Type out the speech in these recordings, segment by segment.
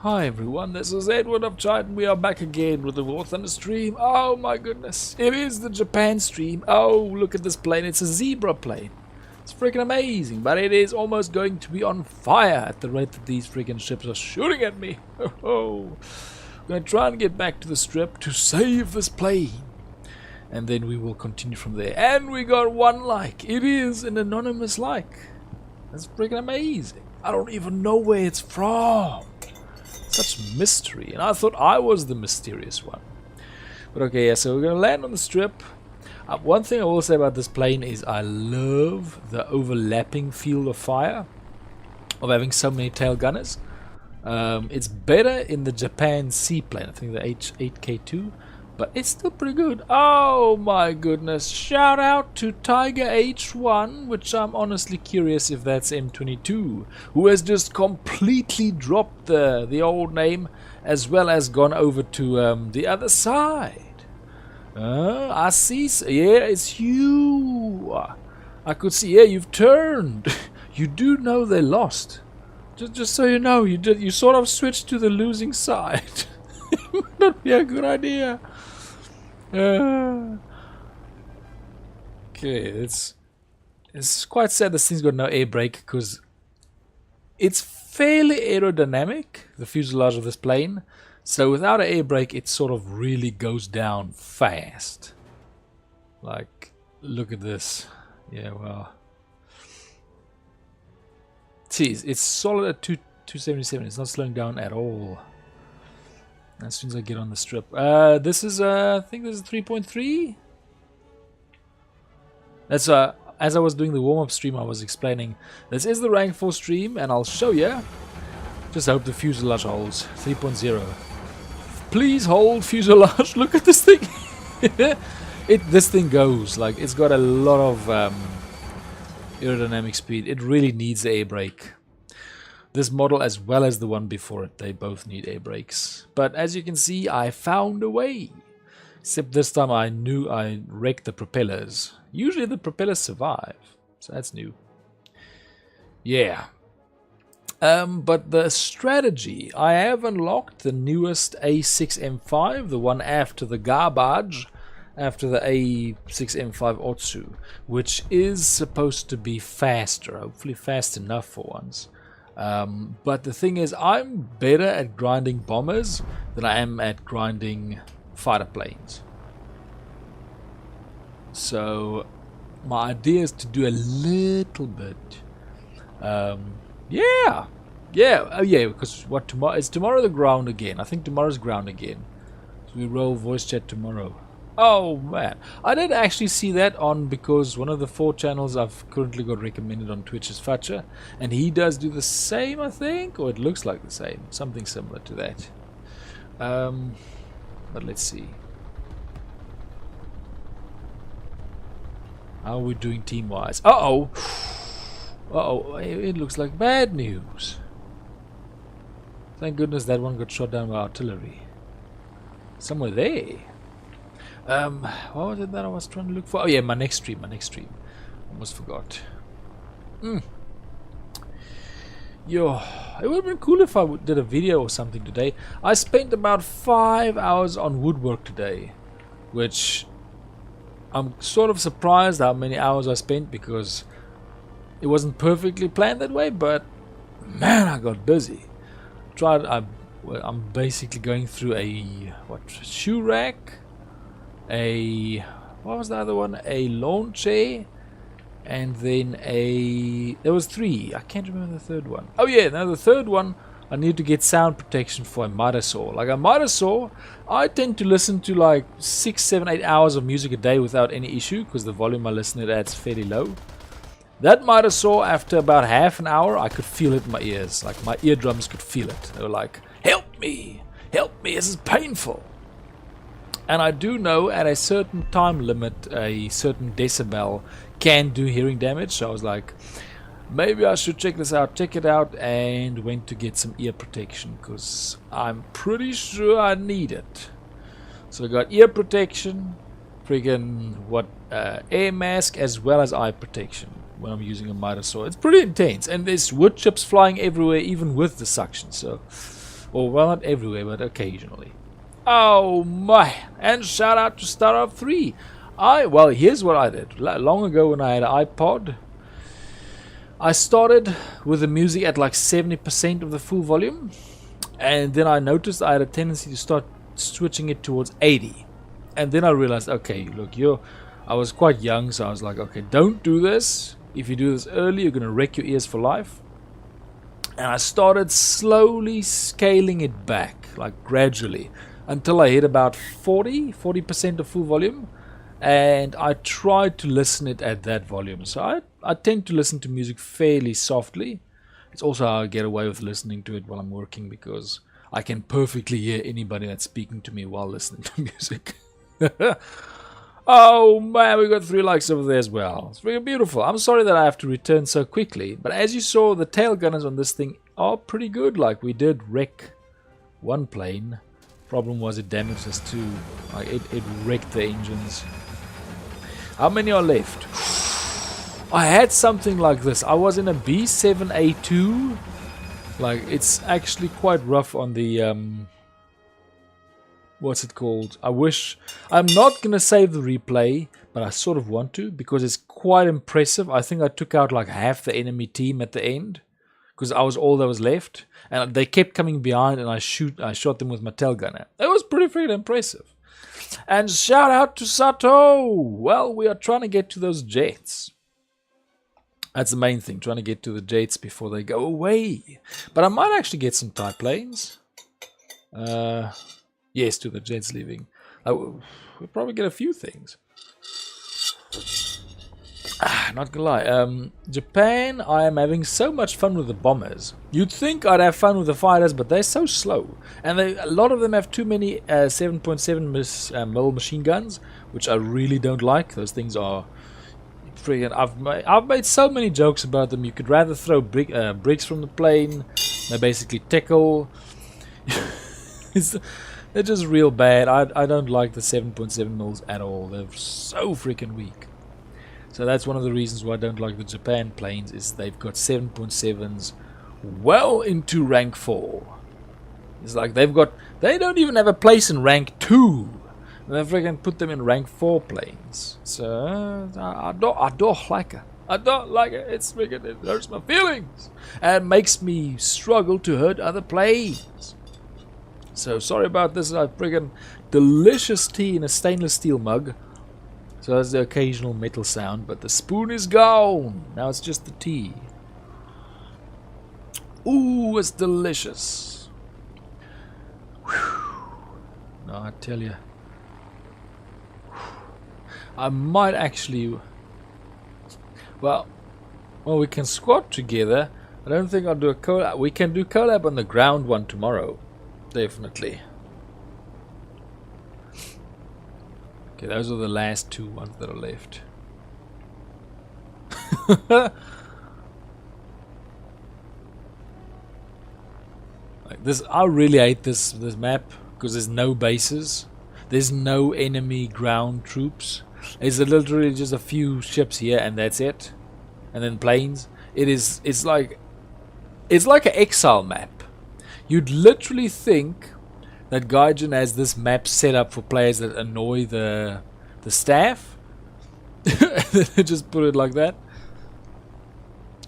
Hi everyone, this is Edward of Chart and we are back again with the War Thunder stream. Oh my goodness, it is the Japan stream. Oh, look at this plane, it's a zebra plane. It's freaking amazing, but it is almost going to be on fire at the rate that these freaking ships are shooting at me. Oh, I'm going to try and get back to the strip to save this plane. And then we will continue from there. And we got one like. It is an anonymous like. That's freaking amazing. I don't even know where it's from. Such mystery, and I thought I was the mysterious one. But okay, yeah, so we're gonna land on the strip. One thing I will say about this plane is I love the overlapping field of fire of having so many tail gunners. It's better in the Japan seaplane, I think the H8K2, but it's still pretty good. Oh my goodness, shout out to Tiger H1, which I'm honestly curious if that's M22, who has just completely dropped the old name as well as gone over to the other side. I see, yeah, it's you. I could see, yeah, you've turned. You do know they lost. Just so you know, you sort of switched to the losing side. Might not be a good idea. Okay, it's quite sad this thing's got no air brake because it's fairly aerodynamic, the fuselage of this plane. So without an air brake, it sort of really goes down fast. Like, look at this. Yeah, well. See, it's solid at 277. It's not slowing down at all. As soon as I get on the strip. This is, I think this is 3.3. That's, as I was doing the warm-up stream, I was explaining, this is the rank 4 stream, and I'll show you. Just hope the fuselage holds. 3.0. Please hold fuselage. Look at this thing. This thing goes. Like, it's got a lot of aerodynamic speed. It really needs the air brake. This model as well as the one before it, they both need air brakes. But as you can see, I found a way. Except this time I knew I wrecked the propellers. Usually the propellers survive, so that's new. Yeah. But the strategy, I have unlocked the newest A6M5, the one after the garbage, after the A6M5 Otsu, which is supposed to be faster, hopefully fast enough for once. But the thing is, I'm better at grinding bombers than I am at grinding fighter planes. So my idea is to do a little bit. Yeah, oh yeah, because what tomorrow is tomorrow the ground again. I think tomorrow's ground again. So we roll voice chat tomorrow. Oh man, I did actually see that on because one of the 4 channels I've currently got recommended on Twitch is Fatcher, and he does do the same, I think, or it looks like the same, something similar to that. But let's see. How are we doing team-wise? Uh-oh! Uh-oh, it looks like bad news. Thank goodness that one got shot down by artillery. Somewhere there. What was it that I was trying to look for? Oh yeah, my next stream. Almost forgot. Yo, it would have been cool if I did a video or something today. I spent about 5 hours on woodwork today, which I'm sort of surprised how many hours I spent because it wasn't perfectly planned that way, but man, I got busy. I'm basically going through a shoe rack, what was the other one? A lawn chair, and then there was 3. I can't remember the third one. Oh yeah, now the third one, I need to get sound protection for a miter saw. Like a miter saw, I tend to listen to like 6, 7, 8 hours of music a day without any issue because the volume I listen to is fairly low. That miter saw, after about half an hour, I could feel it in my ears. Like my eardrums could feel it. They were like, help me, this is painful. And I do know at a certain time limit, a certain decibel can do hearing damage. So I was like, maybe I should check this out, check it out, and went to get some ear protection because I'm pretty sure I need it. So I got ear protection, friggin' air mask, as well as eye protection when I'm using a miter saw. It's pretty intense, and there's wood chips flying everywhere, even with the suction. So Or, well, not everywhere, but occasionally. Oh my! And shout out to Starcraft 3. Well, here's what I did. Long ago when I had an iPod, I started with the music at like 70% of the full volume. And then I noticed I had a tendency to start switching it towards 80. And then I realized, okay, look, I was quite young, so I was like, okay, don't do this. If you do this early, you're going to wreck your ears for life. And I started slowly scaling it back, like gradually, until I hit about 40% of full volume. And I tried to listen it at that volume. So I tend to listen to music fairly softly. It's also how I get away with listening to it while I'm working, because I can perfectly hear anybody that's speaking to me while listening to music. Oh man, we got 3 likes over there as well. It's really beautiful. I'm sorry that I have to return so quickly, but as you saw, the tail gunners on this thing are pretty good. Like, we did wreck one plane. Problem was it damaged us too. Like, it wrecked the engines. How many are left? I had something like this. I was in a B7A2. Like, it's actually quite rough on the what's it called? I'm not gonna save the replay, but I sort of want to, because it's quite impressive. I think I took out like half the enemy team at the end, because I was all that was left, and they kept coming behind, and I shot them with my tail gunner. It was pretty freaking impressive. And shout out to Sato. Well, we are trying to get to those jets. That's the main thing, trying to get to the jets before they go away. But I might actually get some type planes. Yes, to the jets leaving. We'll probably get a few things. Not gonna lie. Japan, I am having so much fun with the bombers. You'd think I'd have fun with the fighters, but they're so slow. And a lot of them have too many 7.7 mil machine guns, which I really don't like. Those things are friggin'... I've made so many jokes about them. You could rather throw bricks from the plane. They basically tickle. They're just real bad. I don't like the 7.7 mils at all. They're so freaking weak. So that's one of the reasons why I don't like the Japan planes, is they've got 7.7s well into rank 4. It's like they don't even have a place in rank 2. They freaking put them in rank 4 planes. So I don't like it. I don't like it. It hurts my feelings and makes me struggle to hurt other planes. So sorry about this. I friggin' delicious tea in a stainless steel mug. So that's the occasional metal sound, but the spoon is gone. Now it's just the tea. Ooh, it's delicious. Whew. No, I tell you, I might actually. Well, we can squat together. I don't think I'll do a collab. We can do collab on the ground one tomorrow. Definitely. Okay, those are the last 2 ones that are left. Like this, I really hate this map, because there's no bases. There's no enemy ground troops. It's literally just a few ships here, and that's it. And then planes. It's like an exile map. You'd literally think that Gaijin has this map set up for players that annoy the staff. Just put it like that.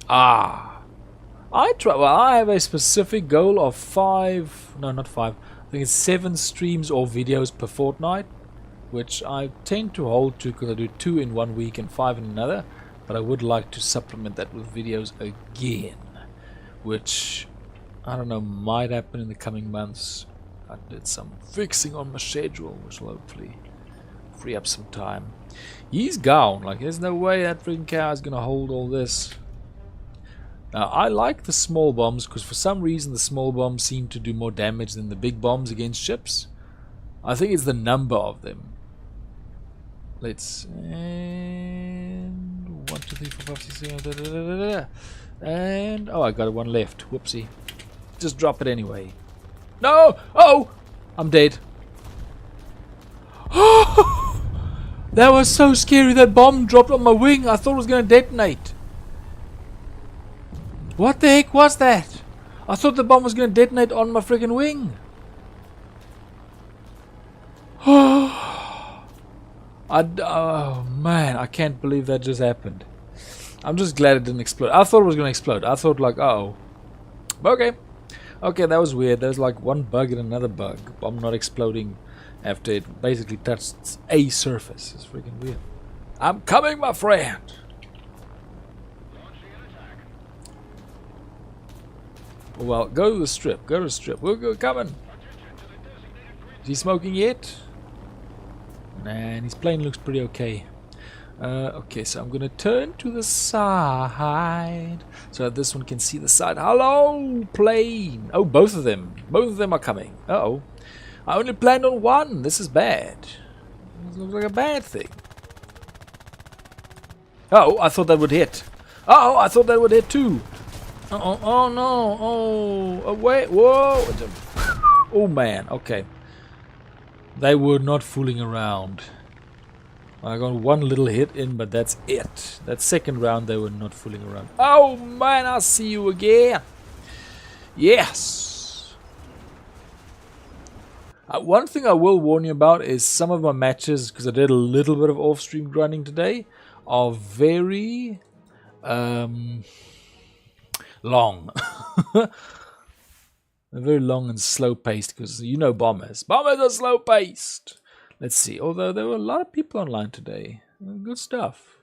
I have a specific goal of 5, no, not 5, I think it's 7 streams or videos per fortnight, which I tend to hold to, because I do 2 in 1 week and 5 in another. But I would like to supplement that with videos again, which I don't know, might happen in the coming months. I did some fixing on my schedule, which will hopefully free up some time. He's gone. Like, there's no way that freaking car is gonna hold all this. Now, I like the small bombs, because for some reason the small bombs seem to do more damage than the big bombs against ships. I think it's the number of them. Let's... And 1, 2, 3, 4, 5, 6, 7, and... oh, I got one left. Whoopsie. Just drop it anyway. No! Oh! I'm dead. That was so scary. That bomb dropped on my wing. I thought it was going to detonate. What the heck was that? I thought the bomb was going to detonate on my freaking wing. Oh man, I can't believe that just happened. I'm just glad it didn't explode. I thought it was going to explode. I thought like, uh-oh. Okay. Okay, that was weird. There's like one bug and another bug. Bomb not exploding after it basically touched a surface. It's freaking weird. I'm coming, my friend. Well, go to the strip. Go to the strip. We're coming. Is he smoking yet? And his plane looks pretty okay. Okay, so I'm gonna turn to the side so that this one can see the side. Hello, plane. Oh, both of them. Both of them are coming. Uh-oh. I only planned on one. This is bad. This looks like a bad thing. Oh, I thought that would hit. Oh, I thought that would hit too. Uh-oh. Oh, no. Oh, wait. Whoa. Oh, man. Okay. They were not fooling around. I got one little hit in, but that's it. That second round, they were not fooling around. Oh, man, I'll see you again. Yes. One thing I will warn you about is some of my matches, because I did a little bit of off-stream grinding today, are very long. They're very long and slow-paced, because you know bombers. Bombers are slow-paced. Let's see. Although there were a lot of people online today. Good stuff.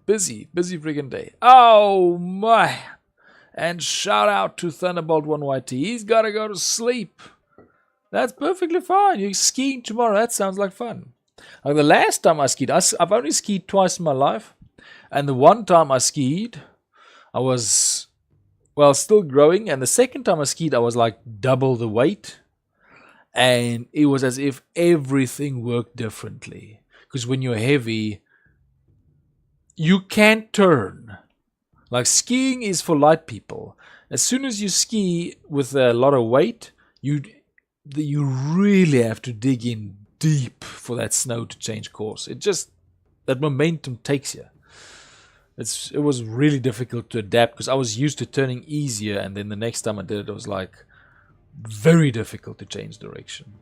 Busy friggin' day. Oh, my. And shout out to Thunderbolt 1YT. He's got to go to sleep. That's perfectly fine. You're skiing tomorrow. That sounds like fun. Like the last time I skied, I've only skied twice in my life. And the one time I skied, I was, well, still growing. And the second time I skied, I was like double the weight. And it was as if everything worked differently. Because when you're heavy, you can't turn. Like skiing is for light people. As soon as you ski with a lot of weight, you really have to dig in deep for that snow to change course. It just, that momentum takes you. It was really difficult to adapt because I was used to turning easier, and then the next time I did it, it was like very difficult to change direction.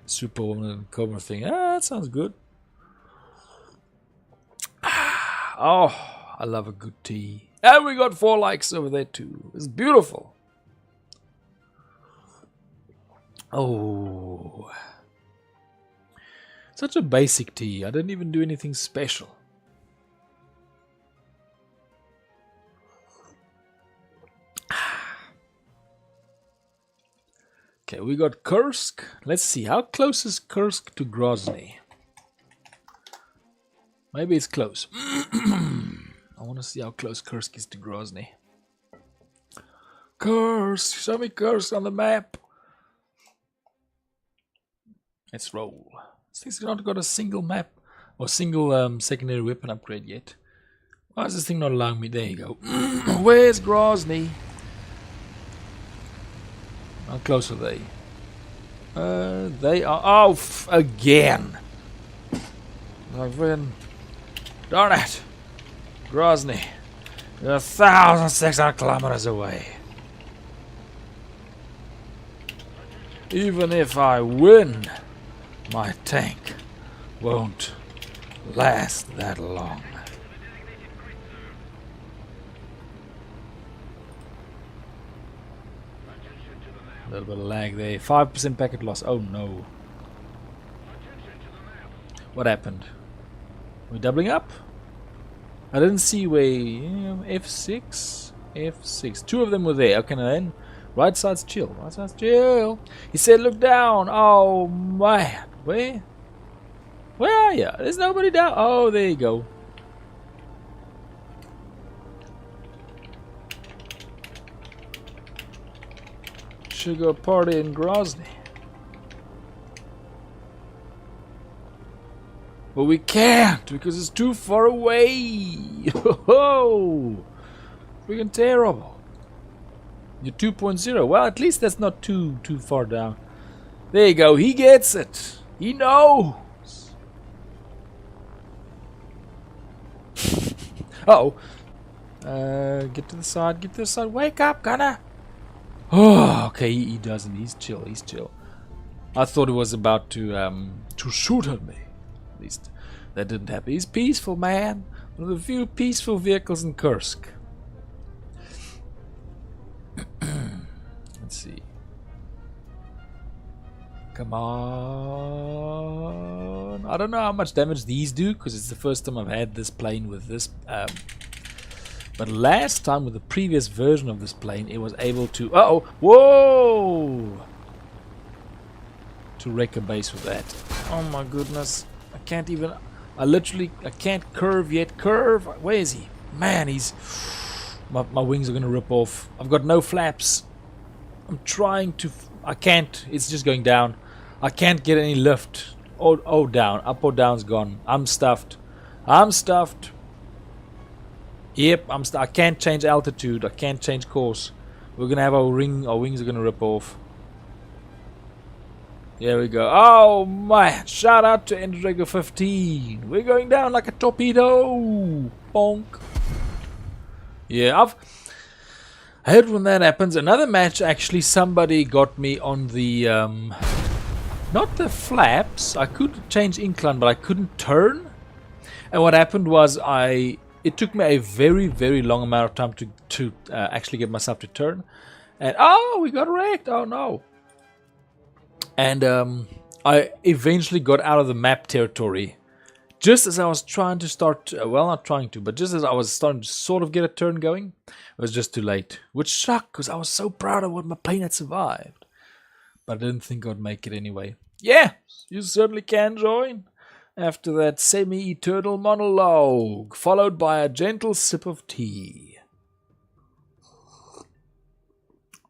Superwoman and Cobra thing. That sounds good. Oh, I love a good tea. And we got 4 likes over there too. It's beautiful. Oh. Such a basic tea. I didn't even do anything special. Okay, we got Kursk. Let's see, how close is Kursk to Grozny? Maybe it's close. I want to see how close Kursk is to Grozny. Kursk! Show me Kursk on the map! Let's roll. This thing's not got a single map or single secondary weapon upgrade yet. Why is this thing not allowing me? There you go. Where's Grozny? How close are they? They are... Oh, again! I've been... Darn it! Grozny. You're 1,600 kilometers away. Even if I win, my tank won't last that long. A little bit of lag there. 5% packet loss. Oh no. What happened? We're doubling up? I didn't see where... F6? F6. 2 of them were there. Okay, then. Right side's chill. Right side's chill. He said look down. Oh man. Where? Where are you? There's nobody down. Oh, there you go. Sugar party in Grozny. But we can't because it's too far away. Oh, freaking terrible. You're 2.0. Well, at least that's not too far down. There you go. He gets it. He knows. Uh oh. Get to the side, get to the side. Wake up, Gunner! Oh, okay, he doesn't. He's chill, he's chill. I thought he was about to shoot at me. At least that didn't happen. He's peaceful, man. One of the few peaceful vehicles in Kursk. Let's see. Come on. I don't know how much damage these do, because it's the first time I've had this plane with this. But last time with the previous version of this plane, it was able to... Uh-oh! Whoa! To wreck a base with that. Oh my goodness. I can't even... I can't curve yet. Curve! Where is he? Man, he's... My wings are going to rip off. I've got no flaps. I'm trying to... I can't. It's just going down. I can't get any lift. Oh, down. Up or down's gone. I'm stuffed. I'm stuffed. Yep, I can't change altitude. I can't change course. We're going to have our wings are going to rip off. There we go. Oh, man. Shout out to Endrago 15. We're going down like a torpedo. Bonk. Yeah, I hate when that happens. Another match, actually, somebody got me on the, not the flaps. I could change incline, but I couldn't turn. And what happened was it took me a very, very long amount of time to actually get myself to turn. And, oh, we got wrecked. Oh, no. And I eventually got out of the map territory. Just as I was trying to start, well, not trying to, but just as I was starting to sort of get a turn going, it was just too late. Which sucked, because I was so proud of what my plane had survived. But I didn't think I'd make it anyway. Yeah, you certainly can join. After that semi-eternal monologue, followed by a gentle sip of tea.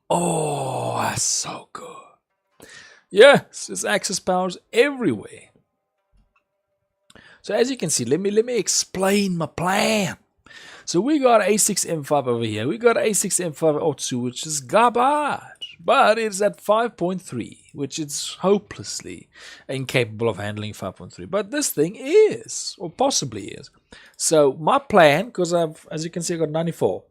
Oh, that's so good. Yes, there's access powers everywhere. So as you can see, let me explain my plan. So we got A6M5 over here. We got A6M5 Otsu, which is garbage. But it's at 5.3, which is hopelessly incapable of handling 5.3. But this thing is, or possibly is. So my plan, because as you can see, I got 94.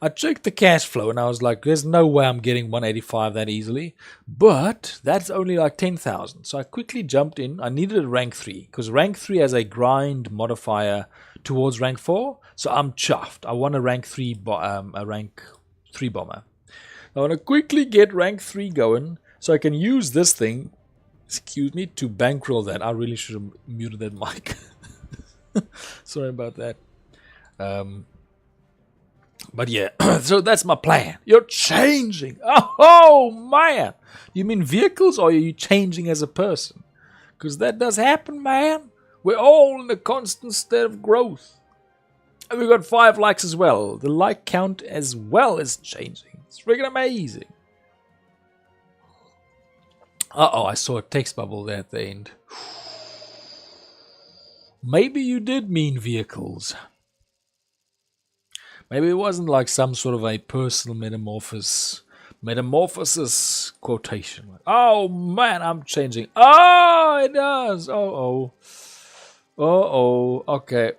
I checked the cash flow and I was like, there's no way I'm getting 185 that easily. But that's only like 10,000. So I quickly jumped in. I needed a rank 3, because rank 3 has a grind modifier towards rank 4. So I'm chuffed. I want a rank 3 bomber. I want to quickly get rank 3 going so I can use this thing, excuse me, to bankroll that. I really should have muted that mic. Sorry about that. But yeah, so that's my plan. You're changing. Oh, man. You mean vehicles, or are you changing as a person? Because that does happen, man. We're all in a constant state of growth. And we got 5 likes as well. The like count as well is changing. It's freaking amazing. Uh-oh, I saw a text bubble there at the end. Maybe you did mean vehicles. Maybe it wasn't like some sort of a personal metamorphosis quotation. Oh man, I'm changing. Oh, it does. Uh-oh. Uh-oh. Okay.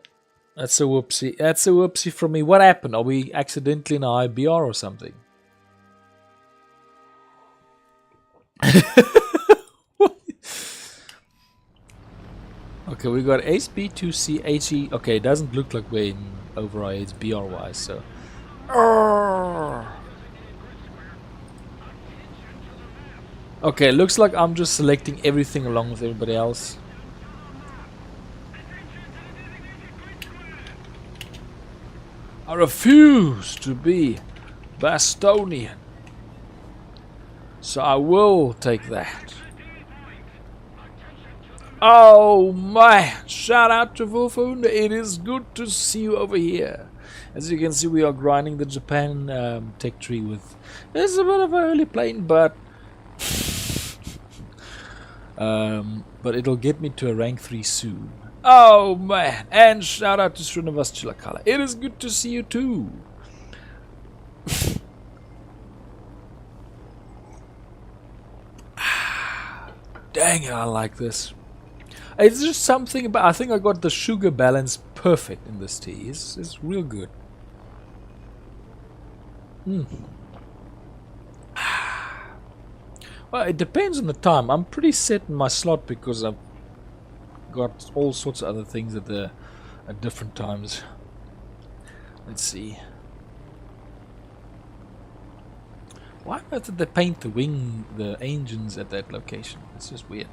That's a whoopsie. That's a whoopsie from me. What happened? Are we accidentally in IBR or something? Okay, we got HB2CHE. Okay, it doesn't look like we're in override. It's BR wise, so. Okay, looks like I'm just selecting everything along with everybody else. I refuse to be Bastonian. So I will take that. Oh man, shout out to Wolfund. It is good to see you over here. As you can see, we are grinding the Japan tech tree with... It's a bit of an early plane, but it'll get me to a rank 3 soon. Oh man, and shout out to Srinivas Chilakala. It is good to see you too. Dang it, I like this. It's just something about... I think I got the sugar balance perfect in this tea. It's real good. Mm. Well, it depends on the time. I'm pretty set in my slot because I've got all sorts of other things at different times. Let's see. Why did they paint the engines at that location? It's just weird.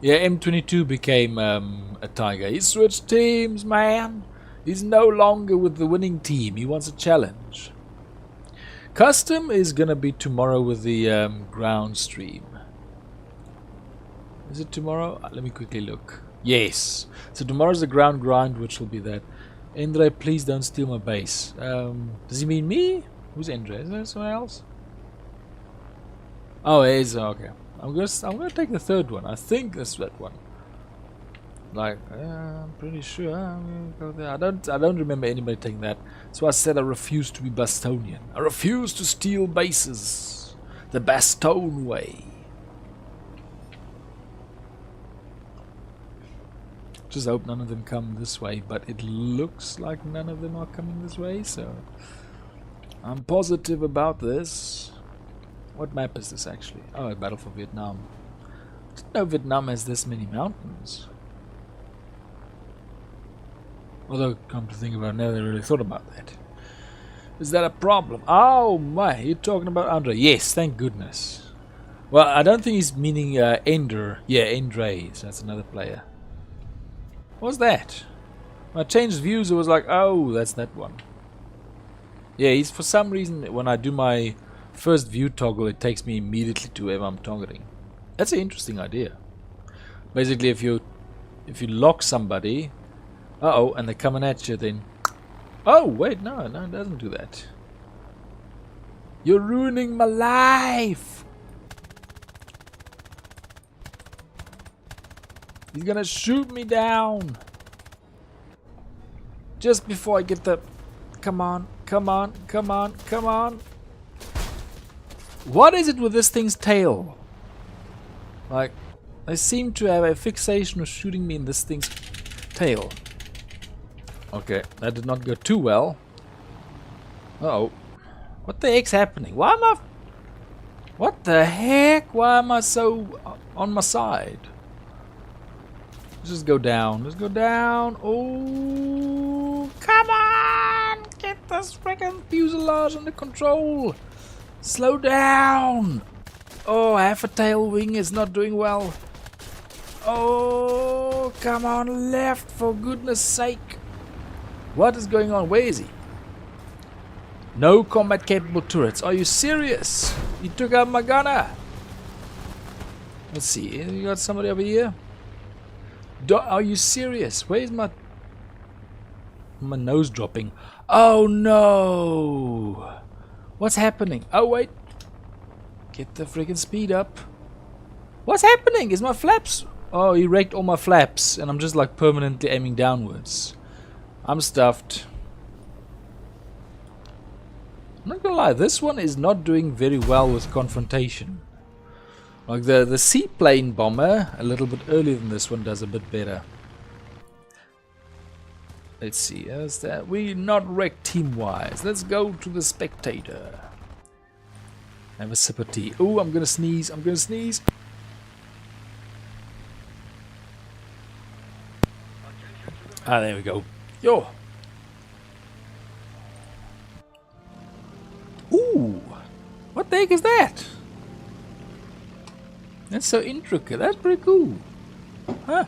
Yeah, M22 became a Tiger. He switched teams, man. He's no longer with the winning team. He wants a challenge. Custom is gonna be tomorrow with the ground stream. Is it tomorrow? Let me quickly look. Yes. So tomorrow's the ground grind, which will be that. Endre, please don't steal my base. Does he mean me? Who's Endre? Is there someone else? Oh, it is. Okay. I'm gonna take the third one. I think that's that one. Like, I'm pretty sure I'm gonna go there. I don't remember anybody taking that. So I said I refuse to be Bastonian. I refuse to steal bases. The Bastone way. Just hope none of them come this way, but it looks like none of them are coming this way, so I'm positive about this. What map is this actually? Oh, a battle for Vietnam. I didn't know Vietnam has this many mountains. Although, come to think about it, I never really thought about that. Is that a problem? Oh my, you're talking about Andre. Yes, thank goodness. Well, I don't think he's meaning Ender. Yeah, Endre, so that's another player. What's that? When I changed views, it was like, oh, that's that one. Yeah, he's for some reason, when I do my first view toggle, it takes me immediately to whoever I'm targeting. That's an interesting idea. Basically, if you lock somebody, uh-oh, and they're coming at you, then... Oh, wait, no, it doesn't do that. You're ruining my life! He's gonna shoot me down! Just before I get the... Come on, come on, come on, come on! What is it with this thing's tail? Like, I seem to have a fixation of shooting me in this thing's tail. Okay, that did not go too well. Uh-oh. What the heck's happening? Why am I... What the heck? Why am I so on my side? Let's just go down. Let's go down. Oh, come on! Get this freaking fuselage under control. Slow down. Oh, half a tail wing is not doing well. Oh, come on, left, for goodness sake. What is going on? Where is he? No combat capable turrets. Are you serious? He took out my gunner. Let's see. You got somebody over here? Are you serious? Where is my nose dropping? Oh no! What's happening? Oh wait. Get the freaking speed up. What's happening? Is my flaps... Oh, he wrecked all my flaps and I'm just like permanently aiming downwards. I'm stuffed. I'm not gonna lie, this one is not doing very well with confrontation. Like the seaplane bomber, a little bit earlier than this one, does a bit better. Let's see, how's that? We're not wrecked team-wise. Let's go to the spectator. Have a sip of tea. Oh, I'm gonna sneeze. I'm gonna sneeze. Ah, there we go. Yo. Ooh. What the heck is that? That's so intricate. That's pretty cool. Huh.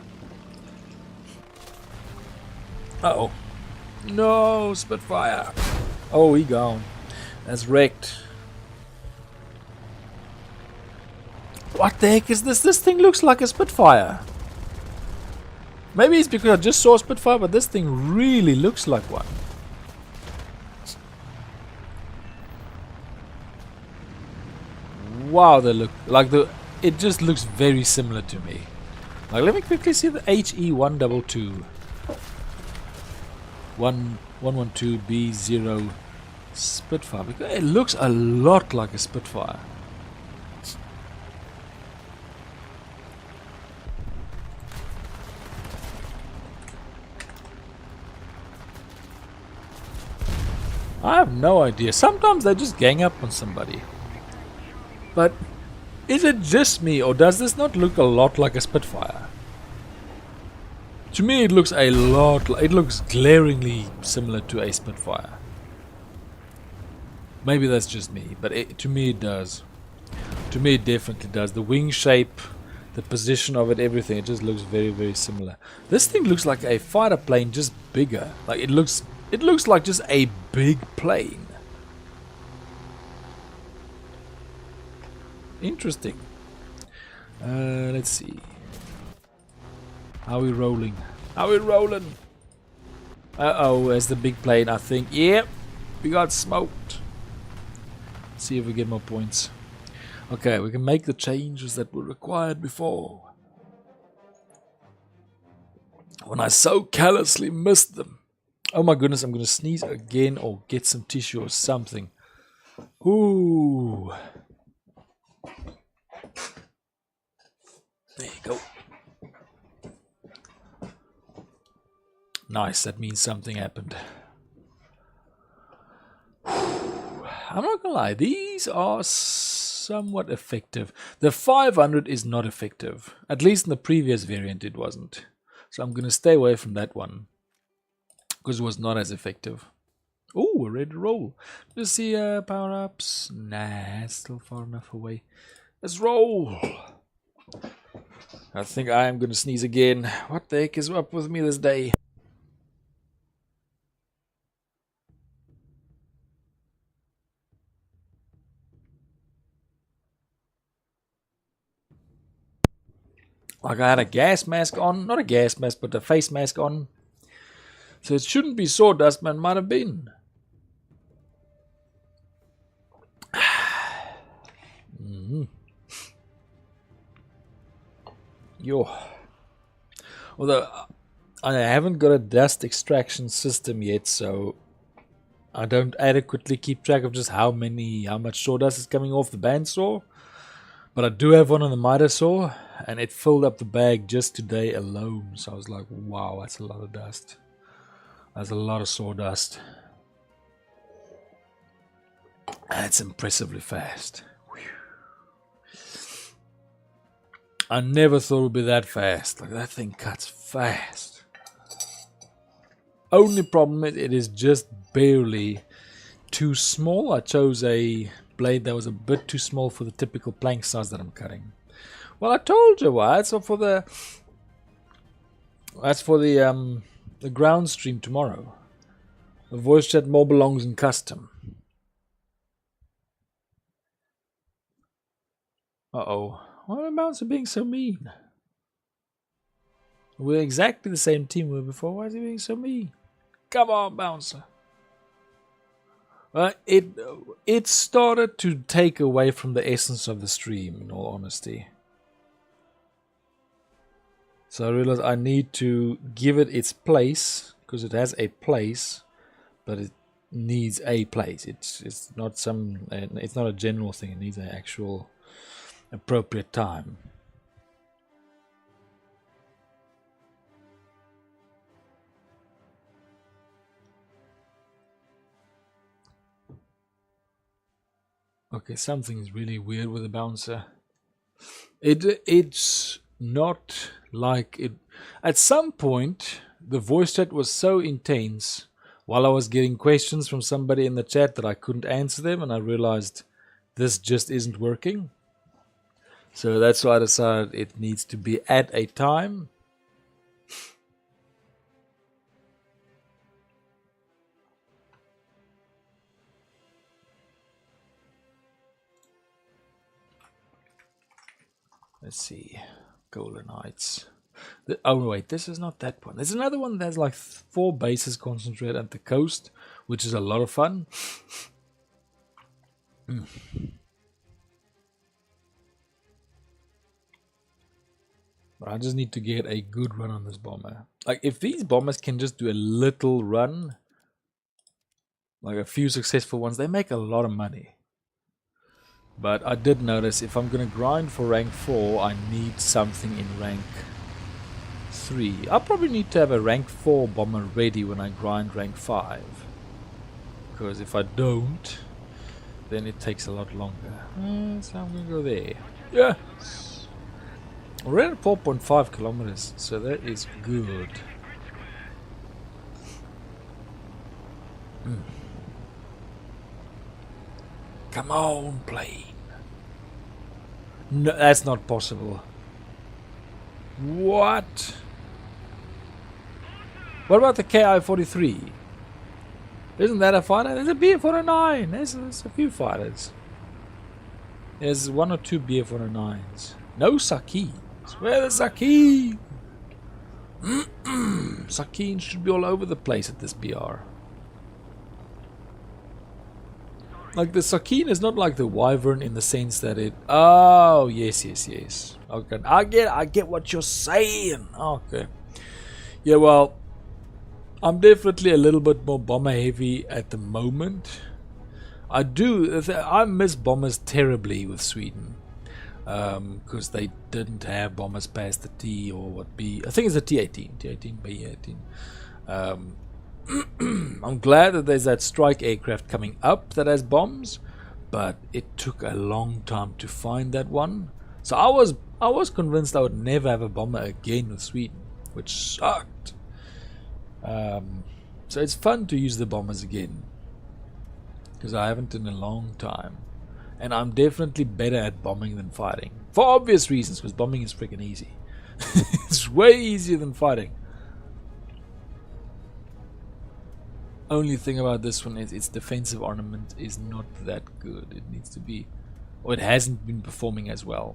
Uh-oh. No, Spitfire. Oh, he gone. That's wrecked. What the heck is this? This thing looks like a Spitfire. Maybe it's because I just saw a Spitfire, but this thing really looks like one. Wow, they look like it just looks very similar to me. Like, let me quickly see the HE122. 112B0 Spitfire, because it looks a lot like a Spitfire. I have no idea. Sometimes they just gang up on somebody. But is it just me, or does this not look a lot like a Spitfire? To me, it looks a lot. It looks glaringly similar to a Spitfire. Maybe that's just me, but to me it does. To me, it definitely does. The wing shape, the position of it, everything. It just looks very, very similar. This thing looks like a fighter plane, just bigger. Like it looks like just a big plane. Interesting. Let's see. How are we rolling? How are we rolling? Uh-oh, as the big plane, I think. Yep, we got smoked. See if we get more points. Okay, we can make the changes that were required before. When I so callously missed them. Oh my goodness, I'm going to sneeze again or get some tissue or something. Ooh. There you go. Nice, that means something happened. I'm not gonna lie, these are somewhat effective. The 500 is not effective. At least in the previous variant it wasn't. So I'm gonna stay away from that one. Because it was not as effective. Oh, we're ready to roll. Let's see power-ups. Nah, it's still far enough away. Let's roll. I think I am gonna sneeze again. What the heck is up with me this day? Like I had a gas mask on. Not a gas mask, but a face mask on. So it shouldn't be sawdust, man. Might have been. Yo. Although I haven't got a dust extraction system yet, so I don't adequately keep track of just how much sawdust is coming off the bandsaw. But I do have one on the miter saw, and it filled up the bag just today alone. So I was like, wow, that's a lot of dust. That's a lot of sawdust. And it's impressively fast. Whew. I never thought it would be that fast. Like, that thing cuts fast. Only problem is it is just barely too small. I chose a blade that was a bit too small for the typical plank size that I'm cutting. Well, I told you why. So that's for the ground stream tomorrow. The voice chat more belongs in custom. Uh-oh. Why are the Bouncer being so mean? We're exactly the same team we were before. Why is he being so mean? Come on, Bouncer. It started to take away from the essence of the stream, in all honesty. So I realized I need to give it its place, because it has a place, but it needs a place. It's not a general thing. It needs an actual appropriate time. Okay, something's really weird with the Bouncer. It's not like it. At some point, the voice chat was so intense while I was getting questions from somebody in the chat that I couldn't answer them, and I realized this just isn't working. So that's why I decided it needs to be at a time. Let's see. Golden Heights. Oh wait, this is not that one. There's another one that has like 4 bases concentrated at the coast, which is a lot of fun. But I just need to get a good run on this bomber. Like, if these bombers can just do a little run, like a few successful ones, they make a lot of money. But I did notice if I'm going to grind for rank 4, I need something in rank 3. I'll probably need to have a rank 4 bomber ready when I grind rank 5. Because if I don't, then it takes a lot longer. So I'm going to go there. Yeah. We're at 4.5 kilometers, so that is good. Come on, plane. No, that's not possible. What? What about the KI-43? Isn't that a fighter? There's a BF-109. There's a few fighters. There's 1 or 2 BF-109s. No Sakines. Where are the Sakines? Sakines should be all over the place at this BR. Like the Sakine is not like the Wyvern in the sense that it... Oh, yes. Okay, I get what you're saying. Okay. Yeah, well, I'm definitely a little bit more bomber heavy at the moment. I miss bombers terribly with Sweden. Because they didn't have bombers past the T or what B. I think it's the T-18. T-18, B-18. I'm glad that there's that strike aircraft coming up that has bombs, but it took a long time to find that one. So I was convinced I would never have a bomber again with Sweden, which sucked. So it's fun to use the bombers again, because I haven't in a long time, and I'm definitely better at bombing than fighting for obvious reasons, because bombing is freaking easy. It's way easier than fighting. Only thing about this one is its defensive armament is not that good. It needs to be, or it hasn't been performing as well.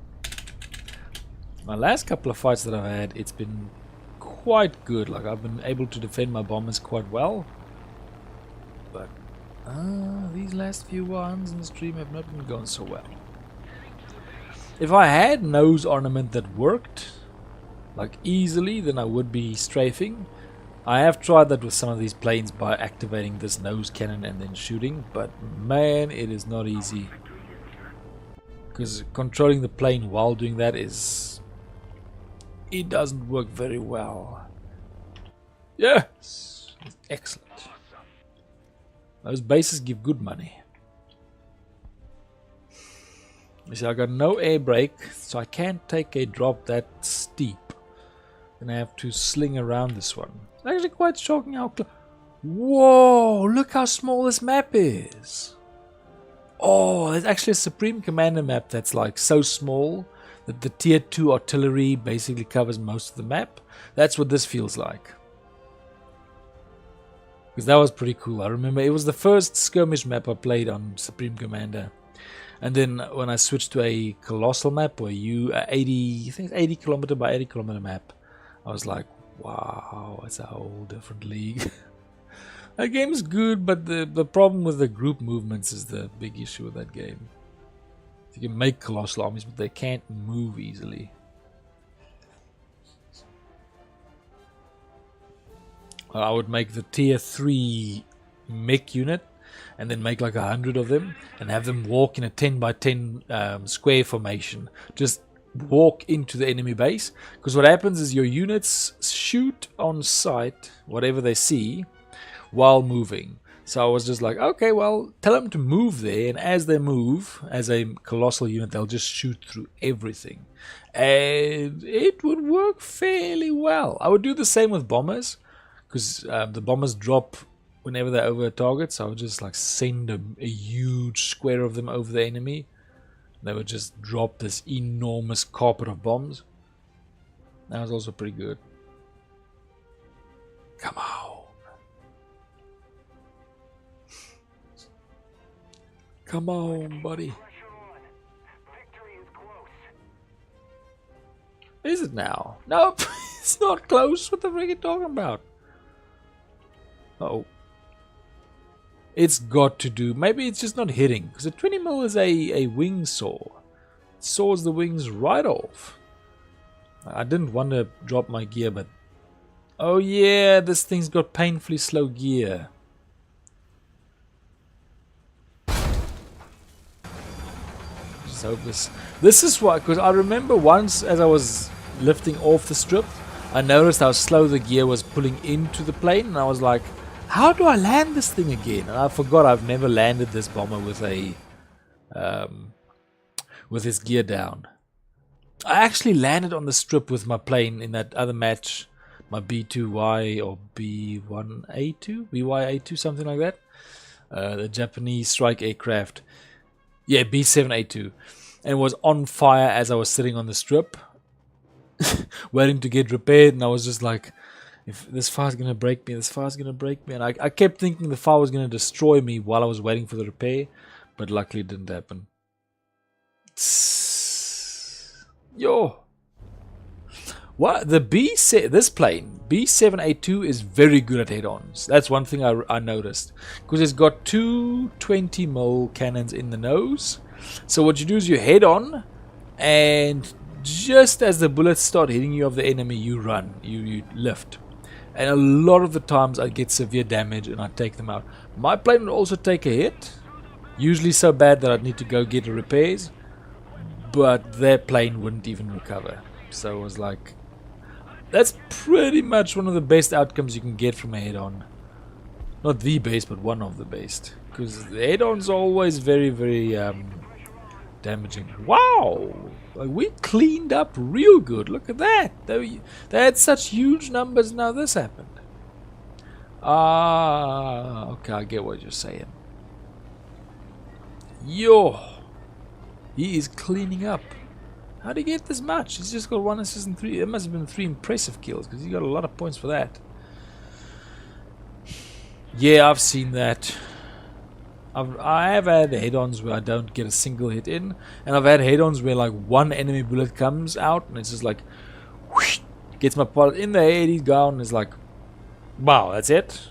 My last couple of fights that I've had, it's been quite good. Like, I've been able to defend my bombers quite well. But these last few ones in the stream have not been going so well. If I had nose ornament that worked like easily, then I would be strafing. I have tried that with some of these planes by activating this nose cannon and then shooting, but man, it is not easy. Because controlling the plane while doing that it doesn't work very well. Yes! Excellent. Those bases give good money. You see, I got no air brake, so I can't take a drop that steep. Then I have to sling around this one. It's actually quite shocking how close. Whoa, look how small this map is. Oh, there's actually a Supreme Commander map that's like so small that the tier 2 artillery basically covers most of the map. That's what this feels like. Because that was pretty cool. I remember it was the first skirmish map I played on Supreme Commander. And then when I switched to a colossal map, or I think it's 80 kilometer by 80 kilometer map, I was like, wow, it's a whole different league. That game is good, but the problem with the group movements is the big issue with that game. You can make colossal armies, but they can't move easily. I would make the tier 3 mech unit and then make like 100 of them and have them walk in a 10 by 10 square formation. Just walk into the enemy base, because what happens is your units shoot on sight whatever they see while moving. So I was just like, okay, well, tell them to move there, and as they move as a colossal unit, they'll just shoot through everything, and it would work fairly well. I would do the same with bombers, because the bombers drop whenever they're over a target, so I would just like send a huge square of them over the enemy. They would just drop this enormous carpet of bombs. That was also pretty good. Come on. Come on, buddy. Is it now? Nope. It's not close. What the frick are you talking about? Uh-oh. It's got to do. Maybe it's just not hitting, because a 20 mil is a wing saw. It saws the wings right off. I didn't want to drop my gear, but oh yeah, this thing's got painfully slow gear. Just hope this is why, because I remember once as I was lifting off the strip, I noticed how slow the gear was pulling into the plane, and I was like, How do I land this thing again? And I forgot I've never landed this bomber with a with his gear down. I actually landed on the strip with my plane in that other match, my B2Y or B1A2, BYA2, something like that. The Japanese strike aircraft. Yeah, B7A2. And it was on fire as I was sitting on the strip, waiting to get repaired. And I was just like, if this fire's going to break me, this fire's going to break me. And I kept thinking the fire was going to destroy me while I was waiting for the repair. But luckily it didn't happen. Yo. What the this plane B7A2 is very good at head-ons. That's one thing I noticed, because it's got two 20mm cannons in the nose. So what you do is you head on, and just as the bullets start hitting you of the enemy, you run, you lift. And a lot of the times I get severe damage and I take them out. My plane would also take a hit, usually so bad that I'd need to go get repairs, but their plane wouldn't even recover. So it was like, that's pretty much one of the best outcomes you can get from a head-on. Not the best, but one of the best. Because the head-ons are always very, very damaging. Wow! Like, we cleaned up real good. Look at that. They had such huge numbers, now this happened. Okay, I get what you're saying. Yo! He is cleaning up. How did he get this much? He's just got 1 assist and 3. It must have been 3 impressive kills, because he got a lot of points for that. Yeah, I've seen that. I have had head-ons where I don't get a single hit in, and I've had head-ons where like one enemy bullet comes out and it's just like whoosh, gets my pilot in the head, he's gone, and it's like, wow, that's it.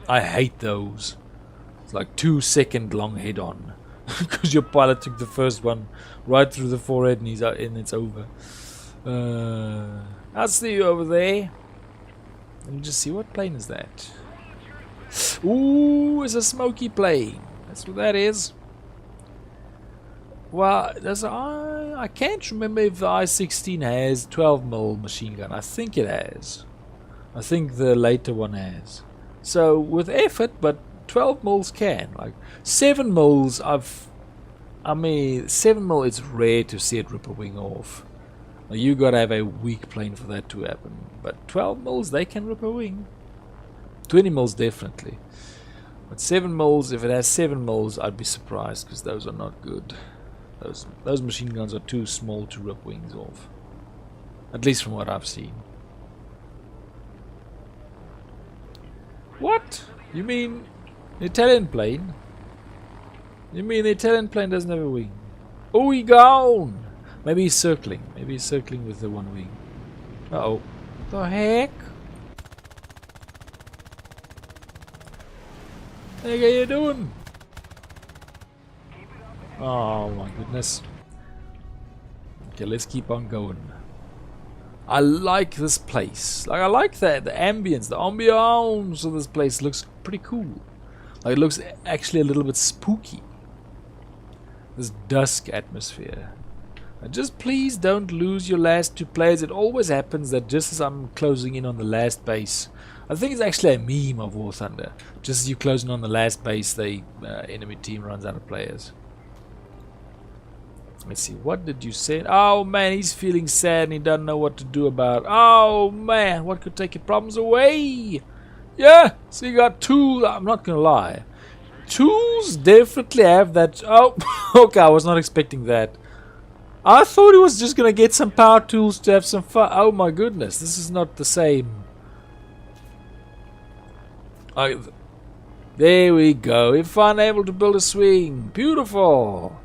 I hate those. It's like 2-second long head-on. Because your pilot took the first one right through the forehead and he's out, and it's over. I'll see you over there. Let me just see, what plane is that? Ooh, it's a smoky plane. That's what that is. Well, I can't remember if the I-16 has 12mm machine gun. I think it has. I think the later one has. So with effort, but 12mm can. Like 7mm, I mean 7mm, it's rare to see it rip a wing off. Like, you gotta have a weak plane for that to happen. But 12mm, they can rip a wing. 20mm definitely. But 7mm, if it has 7mm, I'd be surprised, because those are not good. Those machine guns are too small to rip wings off. At least from what I've seen. What? You mean the Italian plane? You mean the Italian plane doesn't have a wing? Oh, he gone! Maybe he's circling. Maybe he's circling with the one wing. Uh-oh. The heck? What are you doing? Oh my goodness. Okay, let's keep on going. I like this place. Like, I like that. The ambience of this place looks pretty cool. Like, it looks actually a little bit spooky. This dusk atmosphere. And just please don't lose your last 2 players. It always happens that just as I'm closing in on the last base, I think it's actually a meme of War Thunder. Just as you closing on the last base, the enemy team runs out of players. Let's see, what did you say? Oh man, he's feeling sad and he doesn't know what to do about it. Oh man, what could take your problems away? Yeah, so you got 2, I'm not gonna lie. Tools definitely have that. Oh, okay, I was not expecting that. I thought he was just gonna get some power tools to have some fun. Oh my goodness, this is not the same. There we go. If unable to build a swing. Beautiful.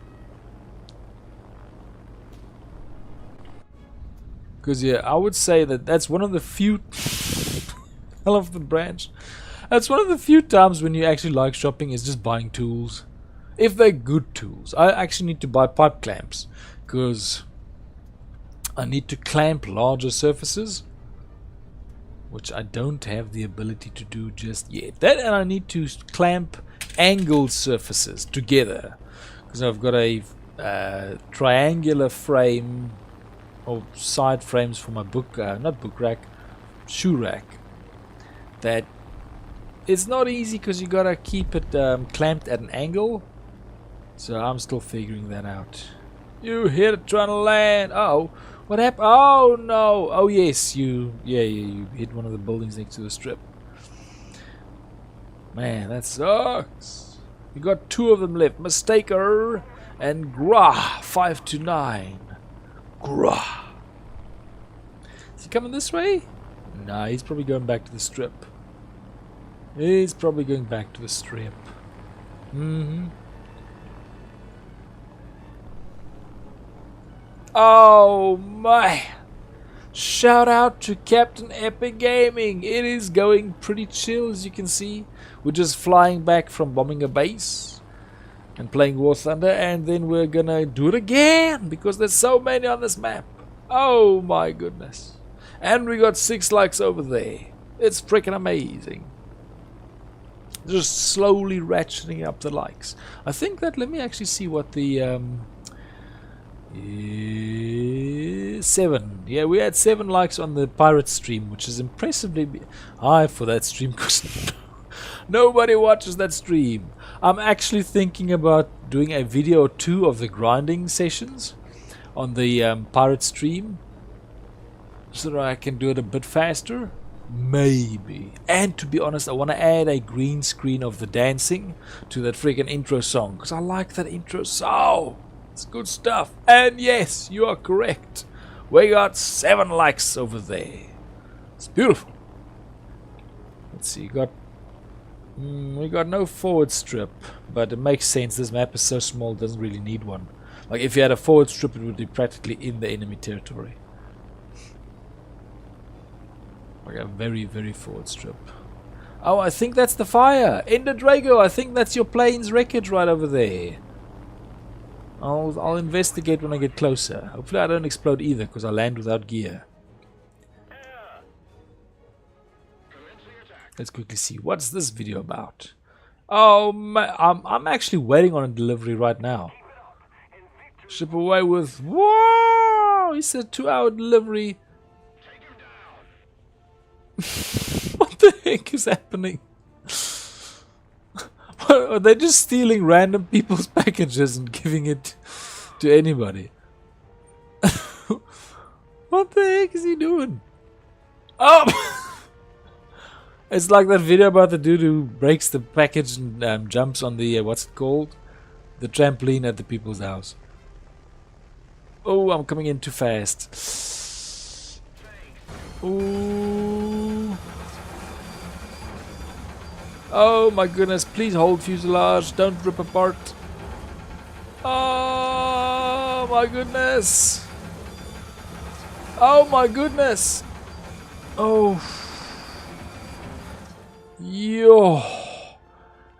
Because yeah, I would say that that's one of the few I love the branch. That's one of the few times when you actually like shopping is just buying tools. If they're good tools. I actually need to buy pipe clamps, because I need to clamp larger surfaces, which I don't have the ability to do just yet. That, and I need to clamp angled surfaces together, because I've got a triangular frame or side frames for my book, not book rack, shoe rack, that It's not easy because you gotta keep it clamped at an angle. So I'm still figuring that out. You hit it trying to land. Uh-oh. What happened? Oh no. Oh yes, you hit one of the buildings next to the strip. Man, that sucks. You got 2 of them left. Mistaker and Grah 529. Grah. Is he coming this way? Nah, he's probably going back to the strip. He's probably going back to the strip. Oh my! Shout out to Captain Epic Gaming. It is going pretty chill, as you can see. We're just flying back from bombing a base and playing War Thunder, and then we're gonna do it again because there's so many on this map. Oh my goodness! And we got 6 likes over there. It's freaking amazing. Just slowly ratcheting up the likes. I think that, let me actually see what the 7. Yeah, we had 7 likes on the pirate stream, which is impressively high for that stream because nobody watches that stream. I'm actually thinking about doing a video or 2 of the grinding sessions on the pirate stream so that I can do it a bit faster. Maybe. And to be honest, I want to add a green screen of the dancing to that freaking intro song because I like that intro so. It's good stuff. And yes, you are correct. We got 7 likes over there. It's beautiful. Let's see, we got no forward strip, but it makes sense. This map is so small, it doesn't really need one. Like if you had a forward strip, it would be practically in the enemy territory. Like a very, very forward strip. Oh, I think that's the fire. Ender Drago, I think that's your plane's wreckage right over there. I'll investigate when I get closer. Hopefully I don't explode either because I land without gear. Let's quickly see. What's this video about? Oh, I'm actually waiting on a delivery right now. Ship away with... Wow! He said 2-hour delivery. What the heck is happening? Are they just stealing random people's packages and giving it to anybody? What the heck is he doing? Oh! It's like that video about the dude who breaks the package and jumps on the, what's it called? The trampoline at the people's house. Oh, I'm coming in too fast. Ooh. Oh my goodness, please hold fuselage, don't rip apart. Oh my goodness. Oh my goodness. Oh. Yo.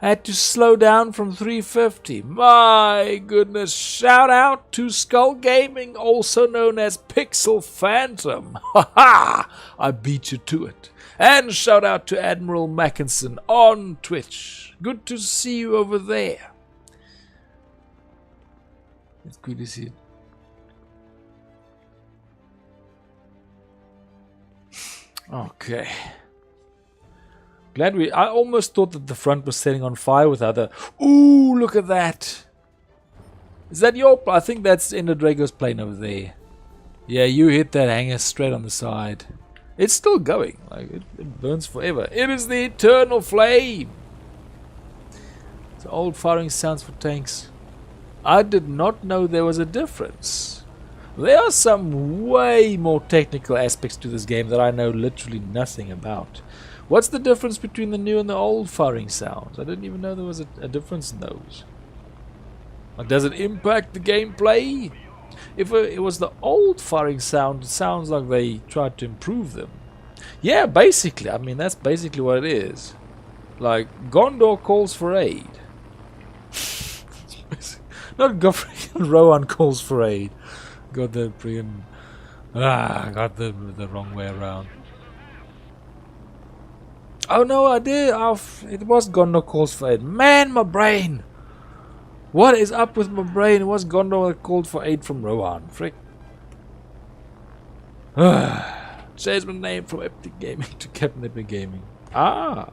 I had to slow down from 350. My goodness. Shout out to Skull Gaming, also known as Pixel Phantom. Haha. I beat you to it. And shout out to Admiral Mackinson on Twitch. Good to see you over there. It's good to see it. Okay. Glad I almost thought that the front was setting on fire with other... Ooh, look at that. Is that your... I think that's Ender Drago's plane over there. Yeah, you hit that hangar straight on the side. It's still going. Like it burns forever. It is the eternal flame. It's old firing sounds for tanks. I did not know there was a difference. There are some way more technical aspects to this game that I know literally nothing about. What's the difference between the new and the old firing sounds? I didn't even know there was a difference in those. Like, does it impact the gameplay? If it was the old firing sound, it sounds like they tried to improve them. Yeah, basically. I mean, that's basically what it is. Like, Gondor calls for aid. Not freaking Rohan calls for aid. Got the freaking... got the wrong way around. Oh no, I did. It was Gondor calls for aid. Man, my brain! What is up with my brain? It was Gondor that called for aid from Rohan. Frick. Change my name from Epic Gaming to Captain Epic Gaming. Ah!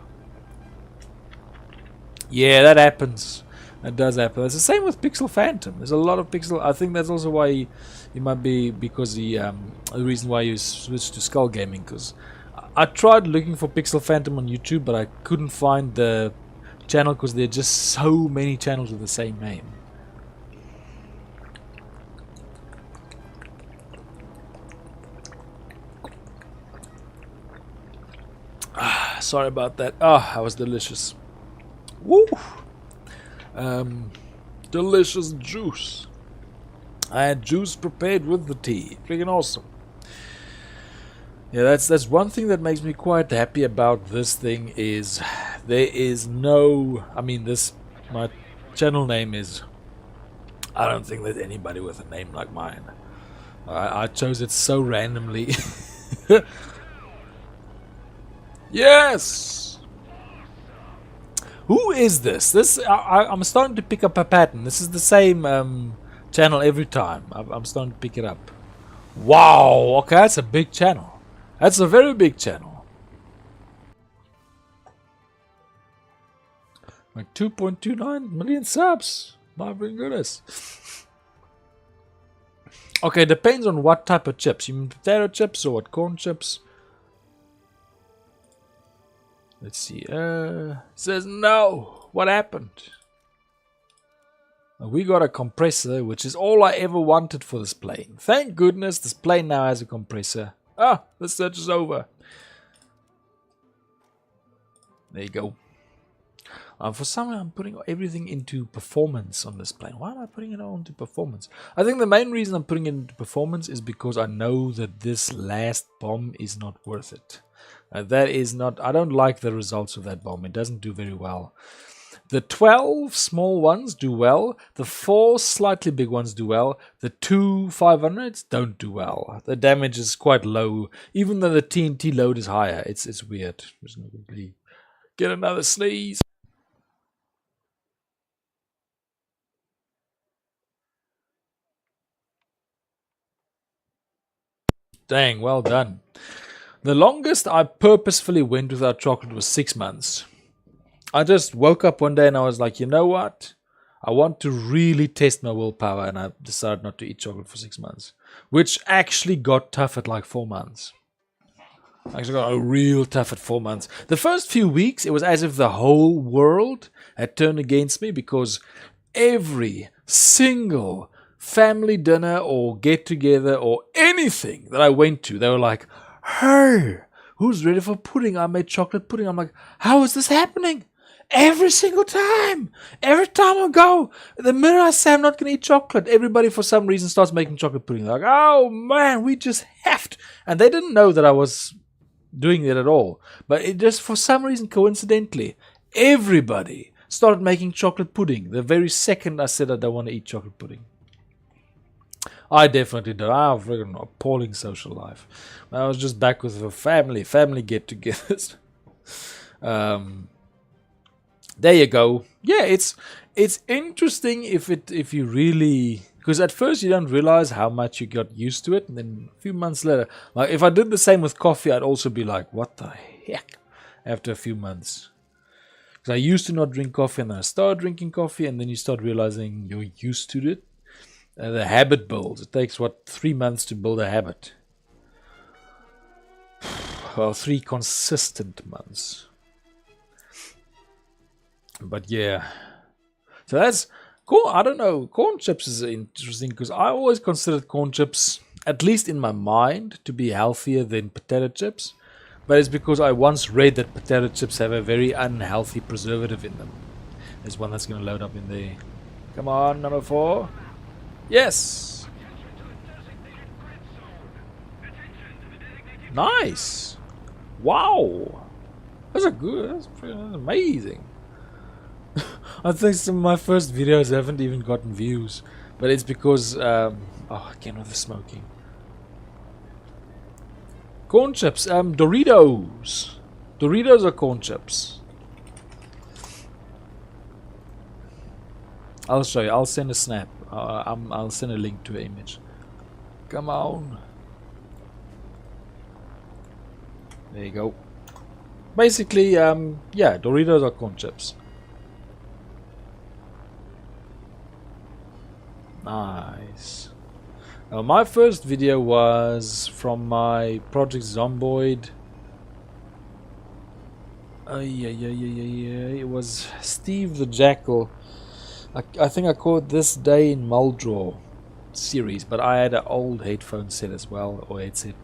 Yeah, that happens. That does happen. It's the same with Pixel Phantom. There's a lot of Pixel. I think that's also why he might be, because the reason why you switched to Skull Gaming, because I tried looking for Pixel Phantom on YouTube, but I couldn't find the channel because there are just so many channels with the same name. Sorry about that. Ah, that was delicious. Woo! Delicious juice. I had juice prepared with the tea. Freaking awesome. Yeah, that's one thing that makes me quite happy about this thing is there is no. I mean, my channel name is. I don't think there's anybody with a name like mine. I chose it so randomly. Yes. Who is this? I'm starting to pick up a pattern. This is the same channel every time. I'm starting to pick it up. Wow. Okay, that's a big channel. That's a very big channel. Like 2.29 million subs. My goodness. Okay, depends on what type of chips. You mean potato chips or what? Corn chips? Let's see. Says no. What happened? We got a compressor, which is all I ever wanted for this plane. Thank goodness this plane now has a compressor. Ah, the search is over. There you go. For some reason, I'm putting everything into performance on this plane. Why am I putting it all into performance? I think the main reason I'm putting it into performance is because I know that this last bomb is not worth it. That is not. I don't like the results of that bomb. It doesn't do very well. The 12 small ones do well. The 4 slightly big ones do well. The 2 500s don't do well. The damage is quite low, even though the TNT load is higher. It's weird. Get another sneeze. Dang, well done. The longest I purposefully went without chocolate was 6 months. I just woke up one day and I was like, you know what? I want to really test my willpower, and I decided not to eat chocolate for 6 months. Which actually got tough at like 4 months. I actually got real tough at 4 months. The first few weeks, it was as if the whole world had turned against me, because every single family dinner or get together or anything that I went to, they were like, hey, who's ready for pudding? I made chocolate pudding. I'm like, how is this happening? Every single time. Every time I go, the minute I say I'm not going to eat chocolate, everybody for some reason starts making chocolate pudding. They're like, oh man, we just have to. And they didn't know that I was doing it at all. But it just, for some reason, coincidentally, everybody started making chocolate pudding the very second I said I don't want to eat chocolate pudding. I definitely did. I have an appalling social life. I was just back with the family get-togethers. There you go. Yeah, it's interesting if you really, because at first you don't realize how much you got used to it, and then a few months later, like if I did the same with coffee, I'd also be like, what the heck? After a few months, because I used to not drink coffee, and then I started drinking coffee, and then you start realizing you're used to it. The habit builds. It takes 3 months to build a habit. Well, 3 consistent months. But yeah, so that's cool. I don't know. Corn chips is interesting because I always considered corn chips, at least in my mind, to be healthier than potato chips. But it's because I once read that potato chips have a very unhealthy preservative in them. There's one that's going to load up in there. Come on, number 4. Yes. Nice. Wow. That's amazing. I think some of my first videos haven't even gotten views, but it's because again with the smoking. Corn chips, Doritos. Doritos are corn chips. I'll show you. I'll send a snap. I'll send a link to an image. Come on. There you go. Basically, yeah, Doritos are corn chips. Nice. My first video was from my Project Zomboid. It was Steve the Jackal. I think I called This Day in Muldraw series, but I had an old headphone set as well, or headset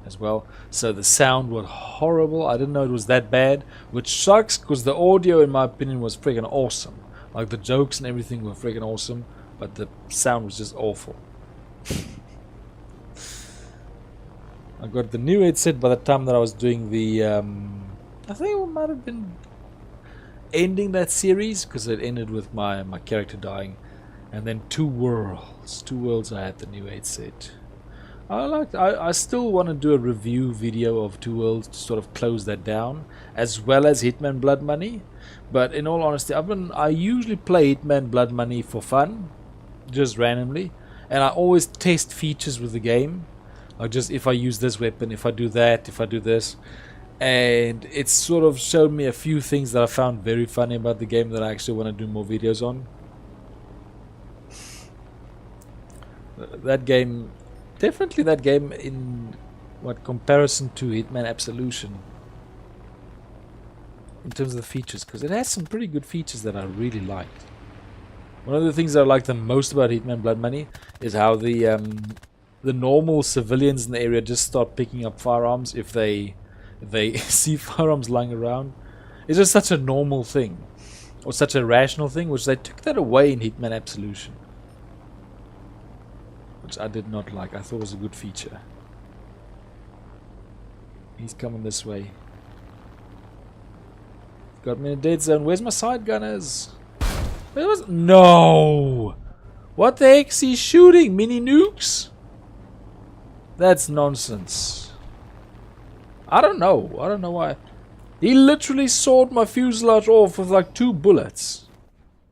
as well, so the sound was horrible. I didn't know it was that bad, which sucks because the audio in my opinion was freaking awesome. Like the jokes and everything were freaking awesome, but the sound was just awful. I got the new headset by the time that I was doing the I think it might have been ending that series, because it ended with my character dying. And then Two Worlds I had the new headset. I still want to do a review video of Two Worlds to sort of close that down, as well as Hitman Blood Money. But in all honesty, I usually play Hitman Blood Money for fun, just randomly, and I always test features with the game. Like, just if I use this weapon, if I do that, if I do this. And it's sort of showed me a few things that I found very funny about the game that I actually want to do more videos on. That game, definitely that game in what comparison to Hitman Absolution in terms of the features, because it has some pretty good features that I really liked. One of the things I like the most about Hitman Blood Money is how the normal civilians in the area just start picking up firearms if they see firearms lying around. It's just such a normal thing, or such a rational thing, which they took that away in Hitman Absolution, which I did not like. I thought was a good feature. He's coming this way. Got me in a dead zone. Where's my side gunners? Where was... No! What the heck's he shooting? Mini nukes? That's nonsense. I don't know why. He literally sawed my fuselage off with like 2 bullets.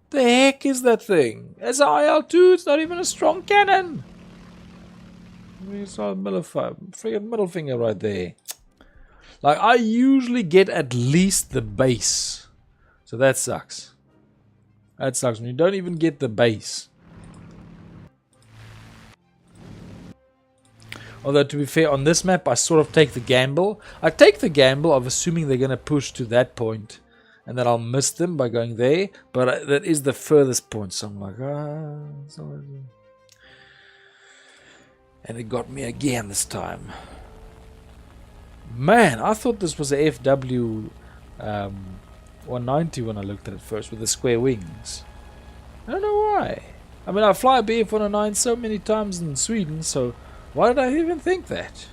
The heck is that thing? It's an IL-2, it's not even a strong cannon. It's a friggin' middle finger right there. Like, I usually get at least the base. So that sucks. That sucks when you don't even get the base. Although, to be fair, on this map, I sort of take the gamble. I take the gamble of assuming they're going to push to that point, and that I'll miss them by going there. But that is the furthest point, so I'm like, and it got me again this time. Man, I thought this was a FW 190 when I looked at it first, with the square wings. I don't know why. I mean, I fly a BF 109 so many times in Sweden, so... why did I even think that?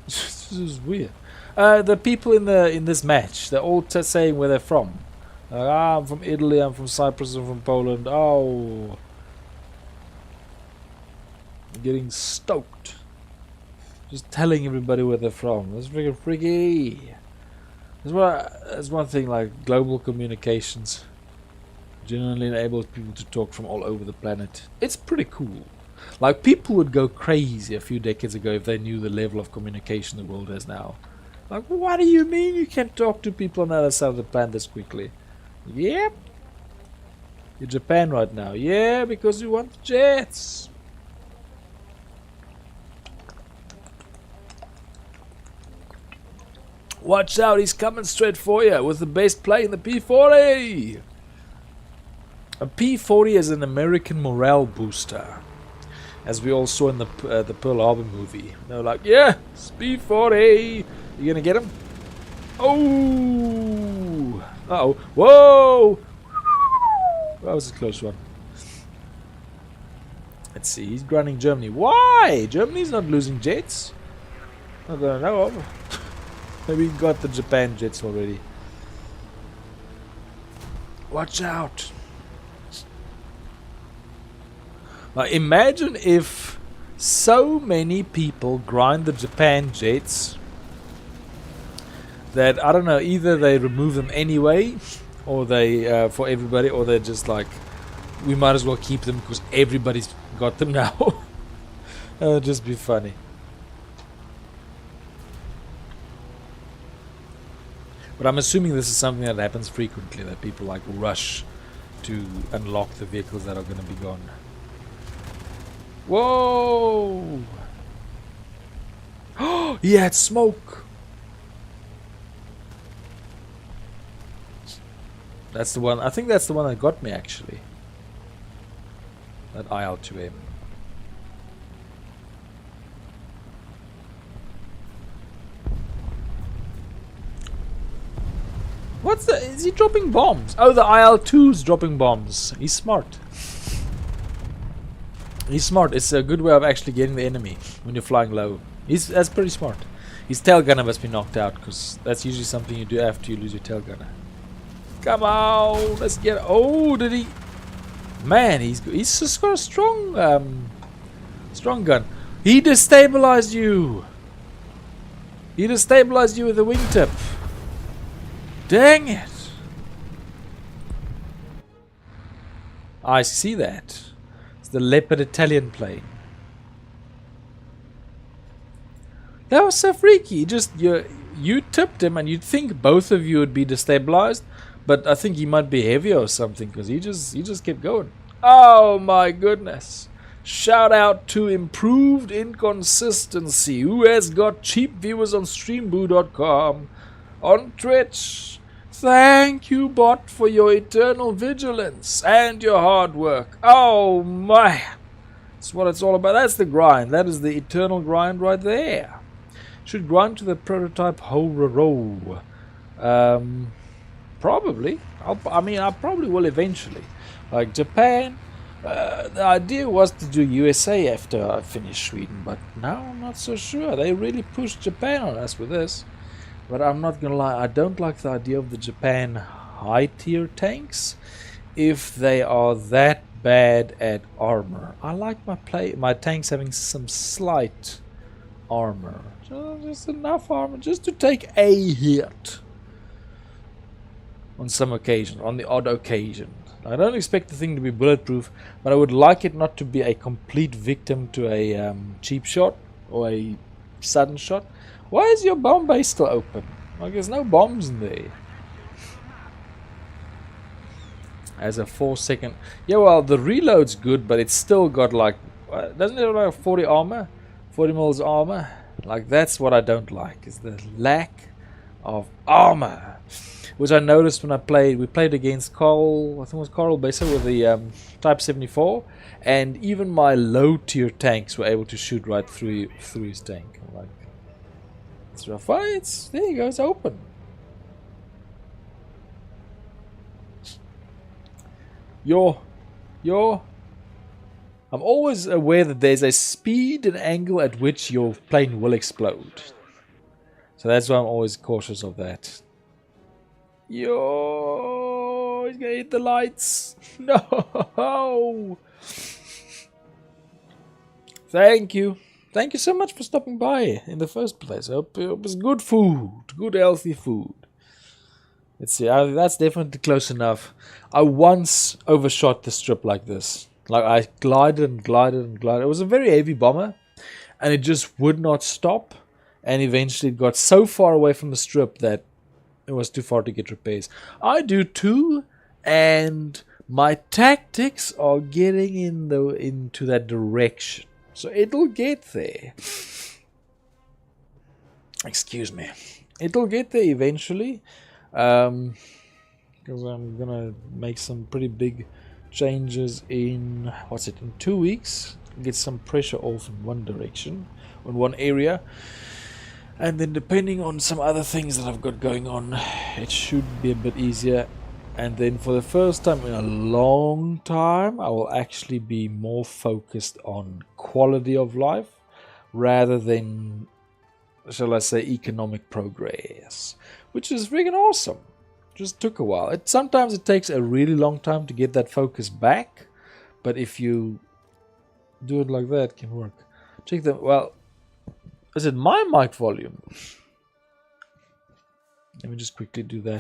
This is weird. The people in this match, they're all saying where they're from. I'm from Italy, I'm from Cyprus, I'm from Poland. Oh, I'm getting stoked. Just telling everybody where they're from. That's freaking freaky. That's one thing, like global communications. Genuinely enables people to talk from all over the planet. It's pretty cool. Like, people would go crazy a few decades ago if they knew the level of communication the world has now. Like, what do you mean you can talk to people on the other side of the planet this quickly? Yep. You're Japan right now. Yeah, because you want jets. Watch out, he's coming straight for you with the best plane, the P-40. A P-40 is an American morale booster, as we all saw in the Pearl Harbor movie. They were like, yeah, it's P-40. You gonna get him? Oh! Uh-oh. Whoa! That was a close one. Let's see, he's grounding Germany. Why? Germany's not losing jets. Not that I know of. Maybe he got the Japan jets already. Watch out. Now imagine if so many people grind the Japan jets that, I don't know, either they remove them anyway, or they, for everybody, or they're just like, we might as well keep them because everybody's got them now. It'll just be funny. But I'm assuming this is something that happens frequently, that people like rush to unlock the vehicles that are going to be gone. Whoa! Oh, he had smoke. That's the one. I think that's the one that got me actually. That IL-2M. What's the... Is he dropping bombs? Oh, the IL-2's dropping bombs. He's smart. He's smart. It's a good way of actually getting the enemy when you're flying low. That's pretty smart. His tail gunner must be knocked out, because that's usually something you do after you lose your tail gunner. Come on, let's get... Oh, did he... Man, he's just got a strong strong gun. He destabilized you. He destabilized you with the wingtip. Dang it. I see that. It's the Leopard Italian plane. That was so freaky. You tipped him and you'd think both of you would be destabilized, but I think he might be heavier or something, because he just kept going. Oh my goodness. Shout out to Improved Inconsistency, who has got cheap viewers on streamboo.com, on Twitch. Thank you, bot, for your eternal vigilance and your hard work. Oh my. That's what it's all about. That's the grind. That is the eternal grind right there. Should grind to the prototype Ho-ro-ro. Probably. I probably will eventually. Like Japan, the idea was to do USA after I finish Sweden, but now I'm not so sure. They really pushed Japan on us with this. But I'm not gonna lie, I don't like the idea of the Japan high tier tanks if they are that bad at armor. I like my tanks having some slight armor. Just enough armor just to take a hit. On some occasion, on the odd occasion. I don't expect the thing to be bulletproof, but I would like it not to be a complete victim to a cheap shot or a sudden shot. Why is your bomb bay still open? Like, there's no bombs in there. As a 4-second... Yeah, well, the reload's good, but it's still got like... doesn't it have like 40 armor? 40 mils armor? Like, that's what I don't like, is the lack of armor. Which I noticed when we played against Carl, I think it was Carl Besser with the Type 74, and even my low tier tanks were able to shoot right through his tank. I'm like, it's rough. There you go, it's open. I'm always aware that there's a speed and angle at which your plane will explode. So that's why I'm always cautious of that. Yo, he's gonna hit the lights. No. Thank you so much for stopping by in the first place. I hope it was good food, good healthy food. Let's see, that's definitely close enough. I once overshot the strip like this. Like, I glided and glided and glided. It was a very heavy bomber, and it just would not stop. And eventually it got so far away from the strip that it was too far to get repairs. I do too, and my tactics are getting into that direction. So it'll get there. Excuse me. It'll get there eventually. Because I'm gonna make some pretty big changes in, in 2 weeks. Get some pressure off in one direction, in one area. And then depending on some other things that I've got going on, it should be a bit easier. And then for the first time in a long time, I will actually be more focused on quality of life rather than, shall I say, economic progress, which is freaking awesome. Just took a while. Sometimes it takes a really long time to get that focus back, but if you do it like that, it can work. Check the, well, is it my mic volume? Let me just quickly do that.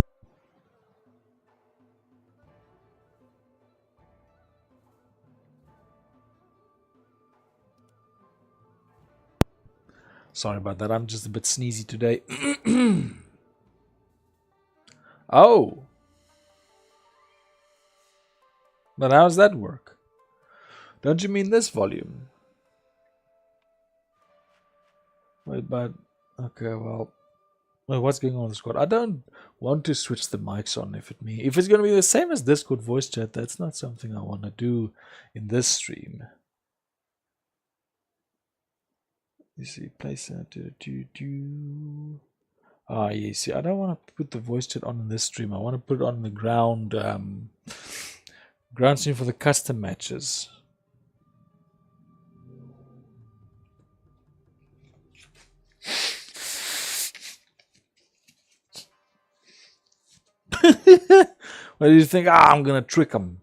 Sorry about that, I'm just a bit sneezy today. Oh. But how does that work? Don't you mean this volume? Wait, but okay, well, what's going on with the squad? I don't want to switch the mics on if it's going to be the same as Discord voice chat. That's not something I want to do in this stream. You see, place that. Ah, you see, I don't want to put the voice chat on in this stream. I want to put it on the ground stream for the custom matches. What do you think? I'm gonna trick them.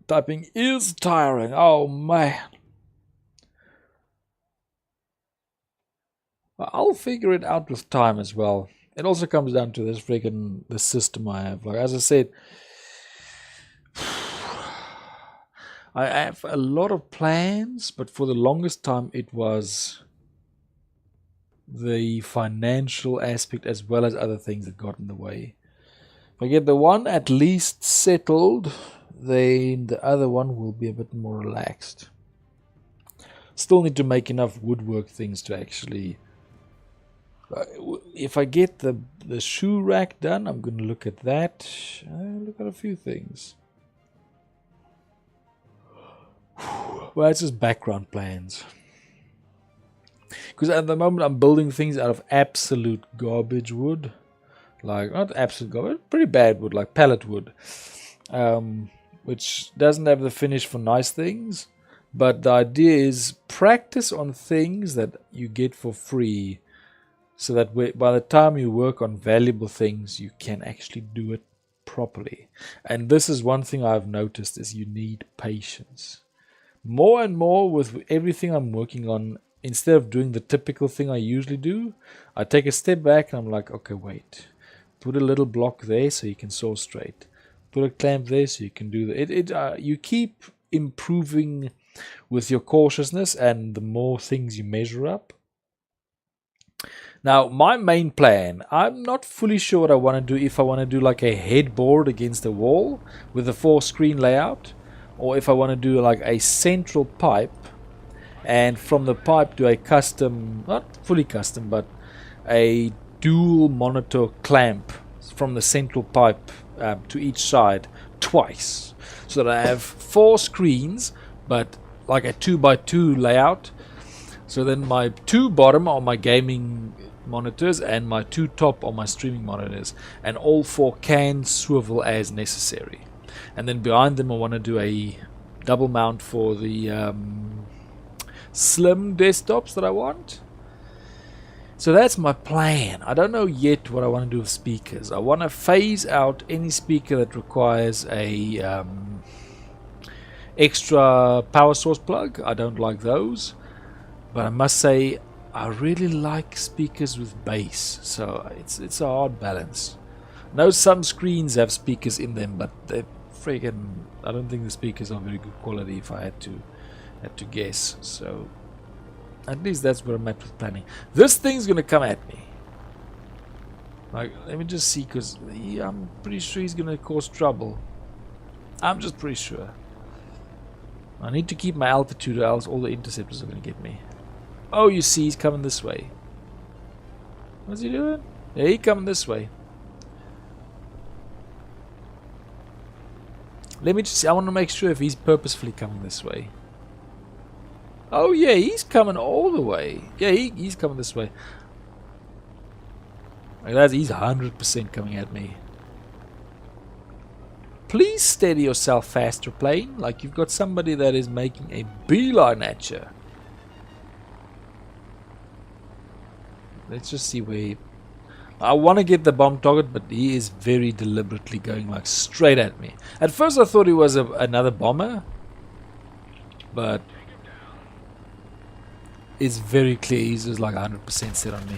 Typing is tiring. Oh man. I'll figure it out with time as well. It also comes down to the system I have. Like as I said, I have a lot of plans, but for the longest time it was the financial aspect as well as other things that got in the way. If I get the one at least settled, then the other one will be a bit more relaxed. Still need to make enough woodwork things to actually... if I get the shoe rack done, I'm going to look at that. Look at a few things. Well, it's just background plans. Because at the moment I'm building things out of absolute garbage wood. Like, not absolute garbage, pretty bad wood, like pallet wood. Which doesn't have the finish for nice things. But the idea is practice on things that you get for free. So that by the time you work on valuable things, you can actually do it properly. And this is one thing I've noticed is you need patience. More and more with everything I'm working on, instead of doing the typical thing I usually do, I take a step back and I'm like, okay, wait. Put a little block there so you can saw straight. Put a clamp there so you can do that. You keep improving with your cautiousness and the more things you measure up. Now, my main plan, I'm not fully sure what I want to do. If I want to do like a headboard against the wall with a 4-screen layout, or if I want to do like a central pipe, and from the pipe do a custom, not fully custom, but a dual monitor clamp from the central pipe to each side twice, so that I have 4 screens, but like a 2x2 layout. So then my 2 bottom are my gaming monitors and my 2 top are my streaming monitors, and all 4 can swivel as necessary. And then behind them I want to do a double mount for the slim desktops that I want. So that's my plan. I don't know yet what I want to do with speakers. I want to phase out any speaker that requires a extra power source plug. I don't like those. But I must say, I really like speakers with bass. So it's a hard balance. I know some screens have speakers in them, but they're friggin'... I don't think the speakers are very good quality if I had to guess. So at least that's where I'm at with planning. This thing's gonna come at me. Like, let me just see, because I'm pretty sure he's gonna cause trouble. I'm just pretty sure. I need to keep my altitude, or else all the interceptors are gonna get me. Oh, you see, he's coming this way. What's he doing? Yeah, he's coming this way. Let me just see. I want to make sure if he's purposefully coming this way. Oh, yeah, he's coming all the way. Yeah, he's coming this way. Like he's 100% coming at me. Please steady yourself, faster plane. Like you've got somebody that is making a beeline at you. Let's just see where he... I want to get the bomb target, but he is very deliberately going like straight at me. At first I thought he was another bomber, but it's very clear he's just like 100% set on me.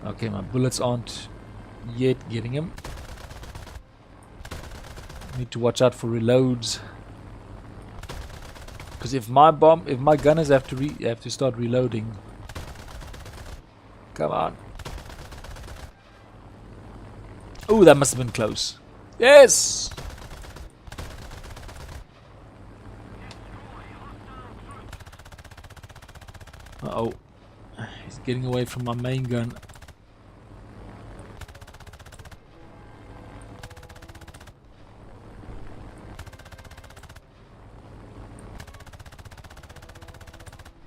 Okay, my bullets aren't yet getting him. Need to watch out for reloads. Because if my gunners have to start reloading, Come on. Oh, that must have been close. Yes! Uh-oh. He's getting away from my main gun.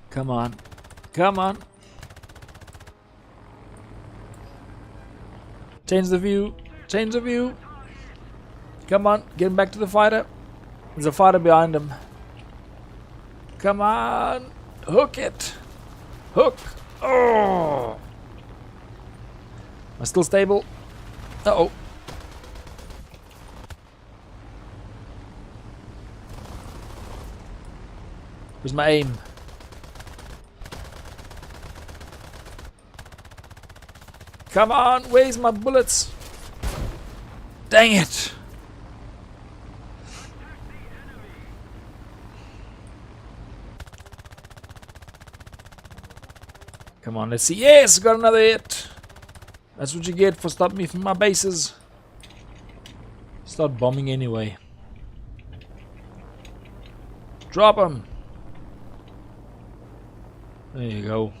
Come on. Come on. Change the view. Change the view. Come on. Get him back to the fighter. There's a fighter behind him. Come on. Hook it. Hook. Oh. Am I still stable? Uh-oh. Where's my aim? Come on, where's my bullets? Dang it! Come on, let's see. Yes, got another hit. That's what you get for stopping me from my bases. Start bombing anyway. Drop him. There you go.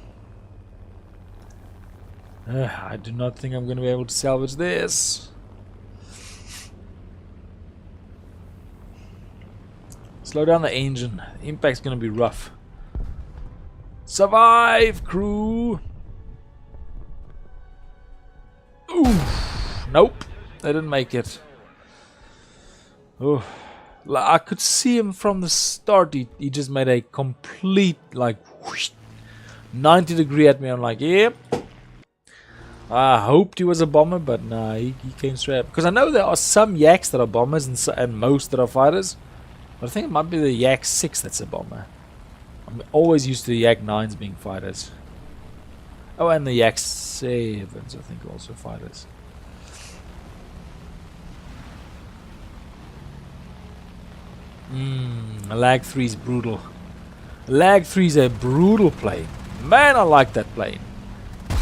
I do not think I'm going to be able to salvage this. Slow down the engine. The impact's going to be rough. Survive, crew! Oof. Nope. They didn't make it. Oh, I could see him from the start. He just made a complete, like, whoosh, 90-degree at me. I'm like, yep. I hoped he was a bomber, but nah, he came straight up. Because I know there are some yaks that are bombers and most that are fighters. But I think it might be the Yak 6 that's a bomber. I'm always used to the Yak 9s being fighters. Oh, and the Yak 7s, I think, also fighters. Lag 3 is brutal. Lag 3 is a brutal plane. Man, I like that plane.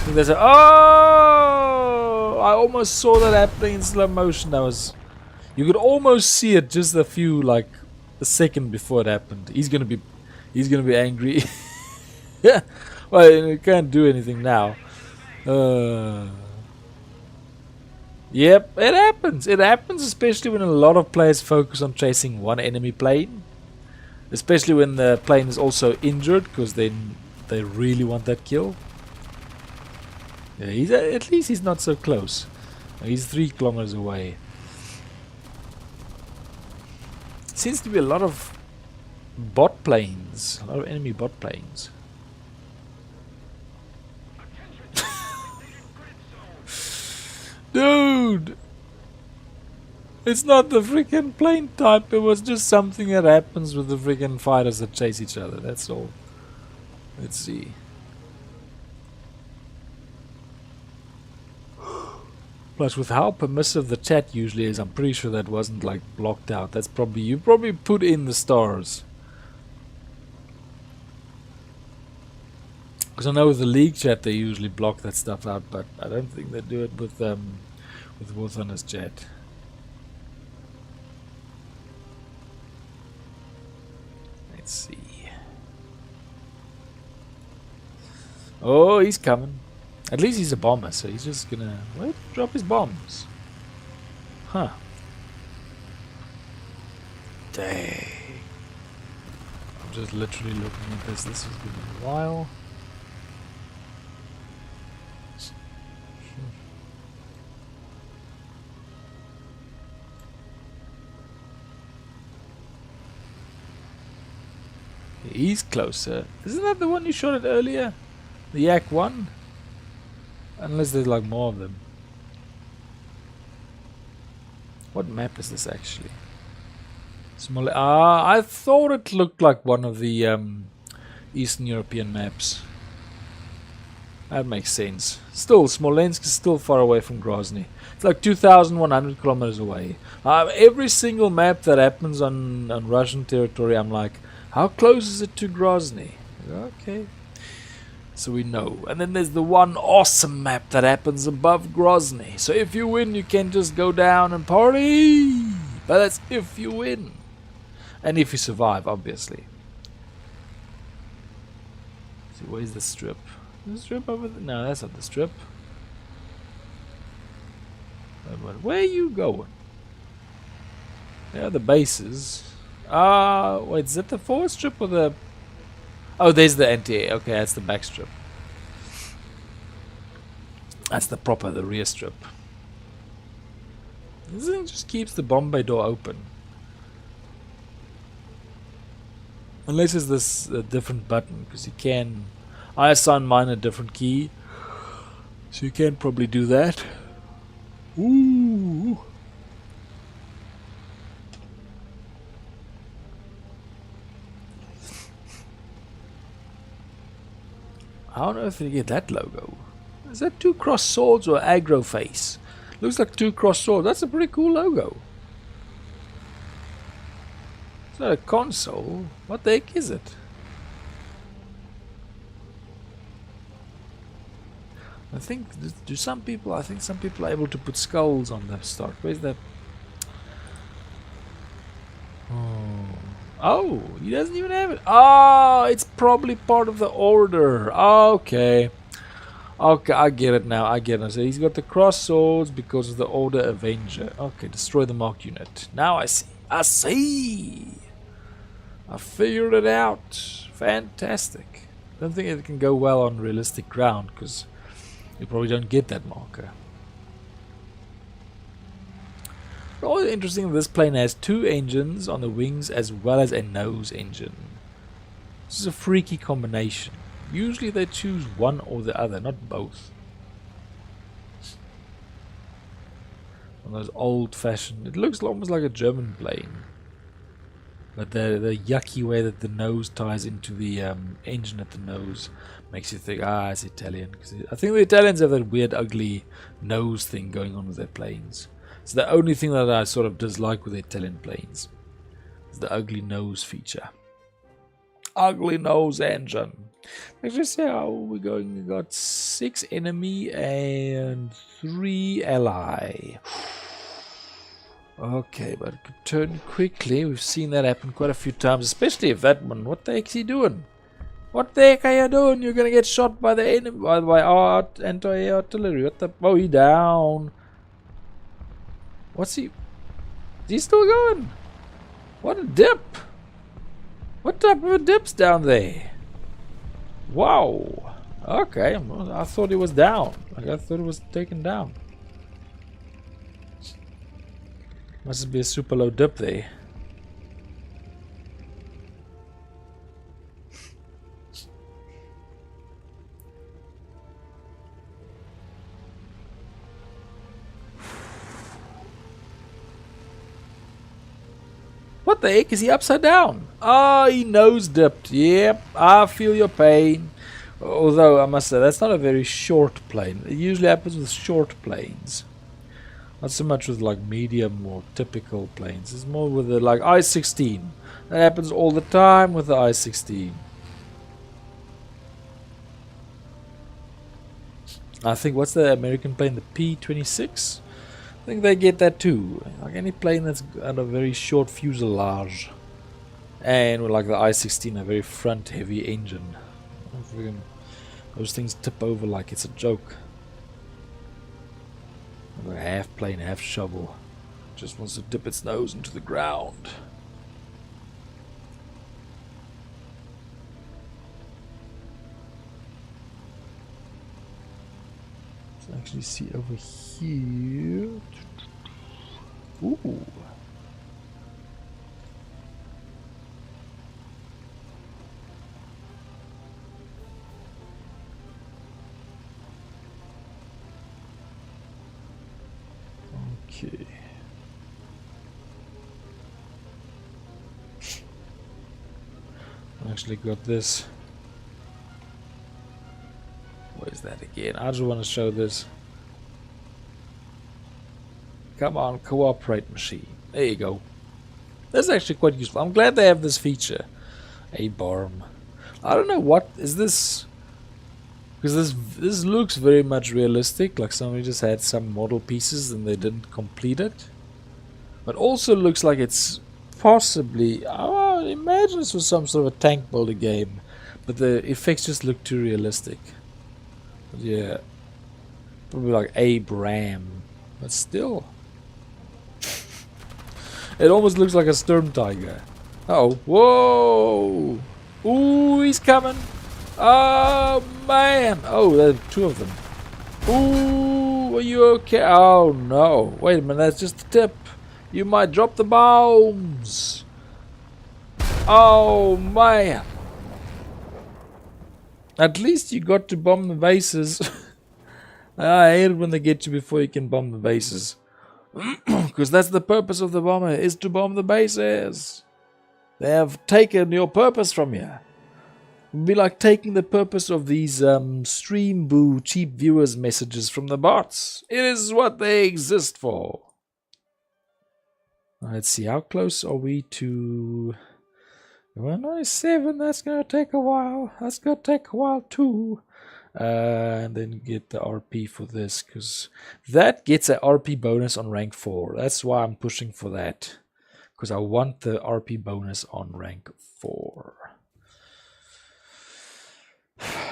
There's a I almost saw that happening in slow motion. You could almost see it just a second before it happened. He's gonna be angry. Yeah. Well, you can't do anything now. Yep, it happens. It happens, especially when a lot of players focus on chasing one enemy plane. Especially when the plane is also injured, because then they really want that kill. Yeah, at least he's not so close. He's 3 kilometers away. Seems to be a lot of bot planes, a lot of enemy bot planes. Dude! It's not the freaking plane type, it was just something that happens with the freaking fighters that chase each other, that's all. Let's see. Plus, with how permissive the chat usually is, I'm pretty sure that wasn't like blocked out. That's probably, you probably put in the stars. Because I know with the league chat they usually block that stuff out, but I don't think they do it with War Thunder's chat. Let's see. Oh, he's coming. At least he's a bomber, so he's just gonna drop his bombs. Huh. Dang. I'm just literally looking at this. This has been a while. He's closer. Isn't that the one you shot at earlier? The Yak 1? Unless there's like more of them. What map is this actually? Small. I thought it looked like one of the Eastern European maps. That makes sense. Still, Smolensk is still far away from Grozny. It's like 2,100 kilometers away. Every single map that happens on Russian territory, I'm like, how close is it to Grozny? Okay. So we know. And then there's the one awesome map that happens above Grozny. So if you win, you can just go down and party. But that's if you win. And if you survive, obviously. See, where's the strip? Is the strip over there? No, that's not the strip. Where are you going? There are the bases. Wait, is that the forward strip or the... Oh, there's the anti-air. Okay, that's the back strip. That's the rear strip. This thing just keeps the bomb bay door open. Unless it's this different button, because you can... I assigned mine a different key. So you can probably do that. Ooh. How on earth did you get that logo? Is that 2 cross swords or aggro face? Looks like 2 cross swords. That's a pretty cool logo. It's not a console. What the heck is it? I think some people are able to put skulls on the start. Where's that? Oh, he doesn't even have it. Oh, it's probably part of the order. Okay. Okay, I get it now. I get it. So he's got the cross swords because of the Order Avenger. Okay, destroy the marked unit. Now I see. I see. I figured it out. Fantastic. Don't think it can go well on realistic ground because you probably don't get that marker. Also interesting, this plane has 2 engines on the wings as well as a nose engine. This is a freaky combination. Usually they choose one or the other, not both. One of those old-fashioned... It looks almost like a German plane. But the yucky way that the nose ties into the engine at the nose makes you think, it's Italian. Cause I think the Italians have that weird, ugly nose thing going on with their planes. It's the only thing that I sort of dislike with Italian planes. It's the ugly nose feature. Ugly nose engine. Let's just see how we're going. We got 6 enemy and 3 ally. Okay, but it could turn quickly. We've seen that happen quite a few times, especially if that one. What the heck is he doing? What the heck are you doing? You're gonna get shot by the enemy, by our anti-air artillery. What the? Oh, he down. What's he? Is he still going? What a dip! What type of a dip's down there? Wow. Okay, I thought he was down. Like I thought it was taken down. Must be a super low dip there. What the heck? Is he upside down? Oh, he nose dipped. Yep, I feel your pain. Although, I must say, that's not a very short plane. It usually happens with short planes. Not so much with like medium or typical planes. It's more with the like I-16. That happens all the time with the I-16. I think, what's the American plane? The P-26? I think they get that too. Like any plane that's got a very short fuselage. And with like the I-16, a very front heavy engine. Those things tip over like it's a joke. Like a half plane, half shovel. Just wants to dip its nose into the ground. Let's actually see over here. Ooh. Okay. I actually got this. What is that again? I just want to show this. Come on, cooperate machine. There you go. That's actually quite useful. I'm glad they have this feature. A barm. I don't know what is this. Because this looks very much realistic, like somebody just had some model pieces and they didn't complete it. But also looks like it's possibly, imagine this was some sort of a tank builder game, but the effects just look too realistic. But yeah, probably like Abraham, but still. It almost looks like a Storm Tiger. Oh, whoa! Ooh, he's coming! Oh man! Oh, there are two of them. Ooh, are you okay? Oh no! Wait a minute, that's just the tip. You might drop the bombs. Oh man! At least you got to bomb the bases. I hate it when they get you before you can bomb the bases. Because that's the purpose of the bomber, is to bomb the bases. They have taken your purpose from you. It would be like taking the purpose of these stream boo cheap viewers messages from the bots. It is what they exist for. Let's see, how close are we to 197? That's gonna take a while. That's gonna take a while too. And then get the RP for this, because that gets an RP bonus on rank 4. That's why I'm pushing for that, because I want the RP bonus on rank 4.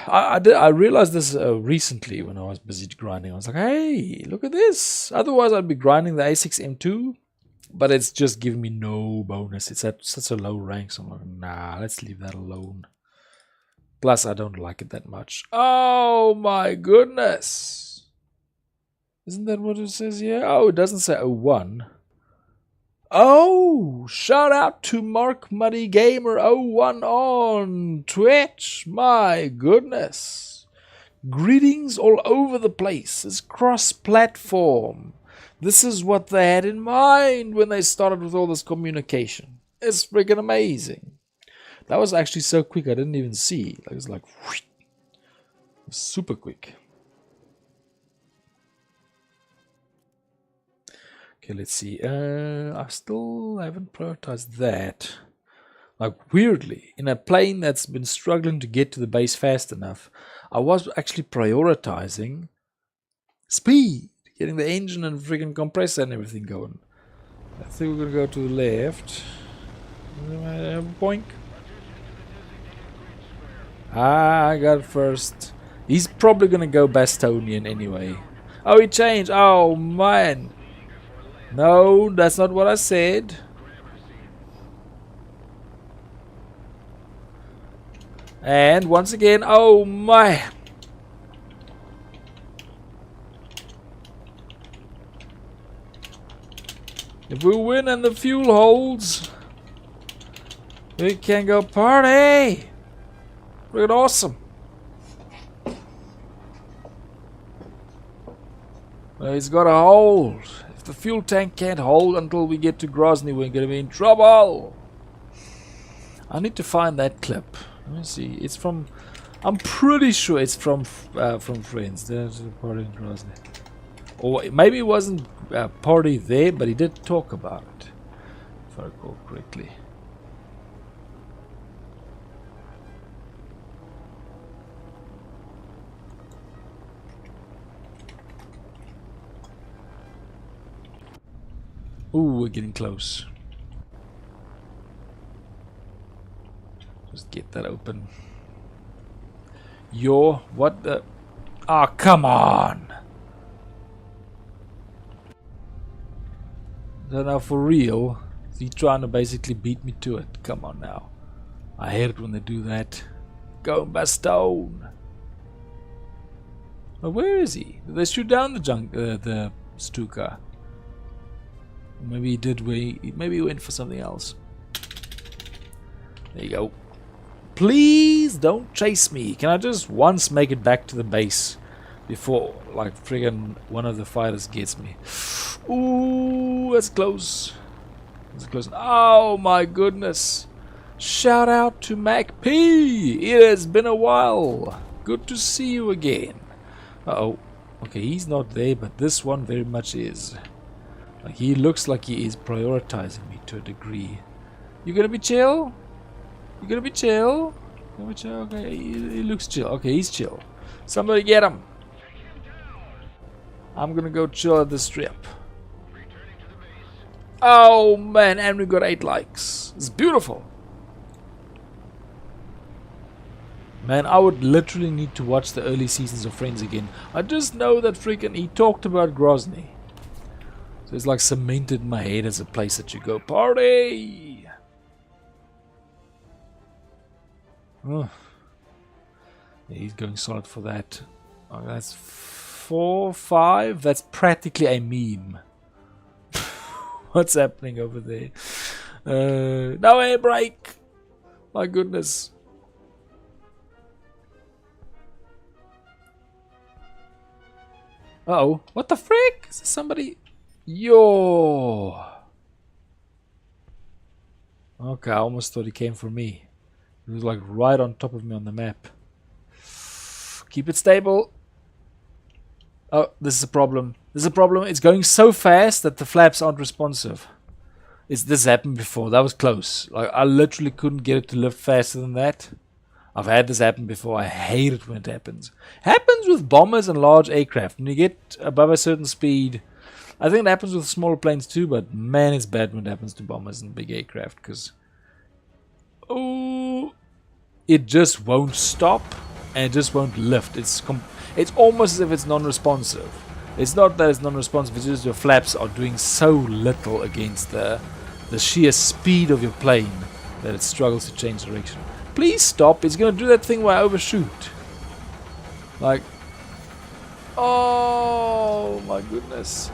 I realized this recently when I was busy grinding. I was like, hey, look at this. Otherwise, I'd be grinding the A6M2, but it's just giving me no bonus. It's at such a low rank, so I'm like, nah, let's leave that alone. Plus, I don't like it that much. Oh my goodness! Isn't that what it says here? Oh, it doesn't say 01. Oh, shout out to Mark Muddy Gamer 01 on Twitch. My goodness. Greetings all over the place. It's cross-platform. This is what they had in mind when they started with all this communication. It's freaking amazing. That was actually so quick I didn't even see. It was like whoosh, super quick. Okay, let's see. I still haven't prioritized that. Like weirdly, in a plane that's been struggling to get to the base fast enough, I was actually prioritizing speed, getting the engine and freaking compressor and everything going. I think we're gonna go to the left. Boink. I got it first. He's probably gonna go Bastonian anyway. Oh, he changed. Oh man. No, that's not what I said. And once again, oh my. If we win and the fuel holds, we can go party. Look at awesome. Well, he's got a hold. If the fuel tank can't hold until we get to Grozny, we're going to be in trouble. I need to find that clip. Let me see. It's from... I'm pretty sure it's from Friends. There's a party in Grozny. Or maybe it wasn't a party there, but he did talk about it, if I recall correctly. Ooh, we're getting close. Just get that open. What the... Ah, come on! So now for real, is he trying to basically beat me to it? Come on now. I hate it when they do that. Go Bastone! Well, where is he? Did they shoot down the Stuka? Maybe he did. Maybe he went for something else. There you go. Please don't chase me. Can I just once make it back to the base before, like, friggin' one of the fighters gets me? Ooh, that's close. That's close. Oh my goodness! Shout out to Mac P. It has been a while. Good to see you again. Uh-oh. Okay, he's not there, but this one very much is. Like, he looks like he is prioritizing me to a degree. You gonna be chill? You gonna be chill? Okay, he looks chill. Okay, he's chill. Somebody get him. I'm gonna go chill at the strip. Oh man, and we got 8 likes. It's beautiful. Man, I would literally need to watch the early seasons of Friends again. I just know that freaking he talked about Grozny. So it's like cemented in my head as a place that you go party. Oh. Yeah, he's going solid for that. Oh, that's 4, 5. That's practically a meme. What's happening over there? No air brake. My goodness. Uh-oh. What the frick? Is there somebody? Yo. Okay, I almost thought he came for me. He was like right on top of me on the map. Keep it stable. Oh, this is a problem. This is a problem. It's going so fast that the flaps aren't responsive. This happened before. That was close. Like I literally couldn't get it to lift faster than that. I've had this happen before. I hate it when it happens. Happens with bombers and large aircraft. When you get above a certain speed, I think it happens with smaller planes too, but man, it's bad when it happens to bombers and big aircraft because it just won't stop and it just won't lift. It's almost as if it's non-responsive. It's not that it's non-responsive, it's just your flaps are doing so little against the sheer speed of your plane that it struggles to change direction. Please stop, it's going to do that thing where I overshoot. Like, oh my goodness.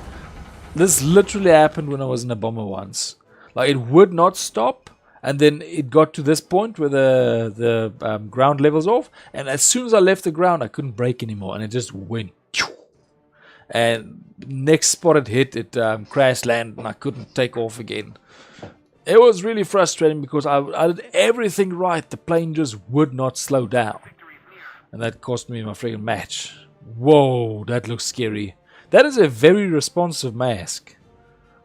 This literally happened when I was in a bomber once. Like, it would not stop, and then it got to this point where the ground level's off, and as soon as I left the ground, I couldn't brake anymore, and it just went. And next spot it hit, it crashed land, and I couldn't take off again. It was really frustrating because I did everything right. The plane just would not slow down, and that cost me my friggin' match. Whoa, that looks scary. That is a very responsive mask.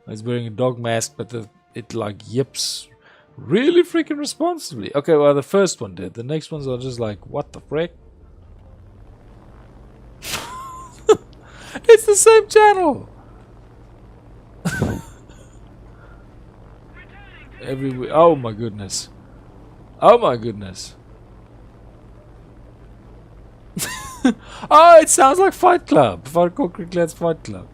It's wearing a dog mask, but it like yips really freaking responsively. Okay, well the first one did. The next ones are just like, what the frick? It's the same channel. Everywhere. Oh my goodness. Oh my goodness. Oh, it sounds like Fight Club. If I recall correctly, that's Fight Club.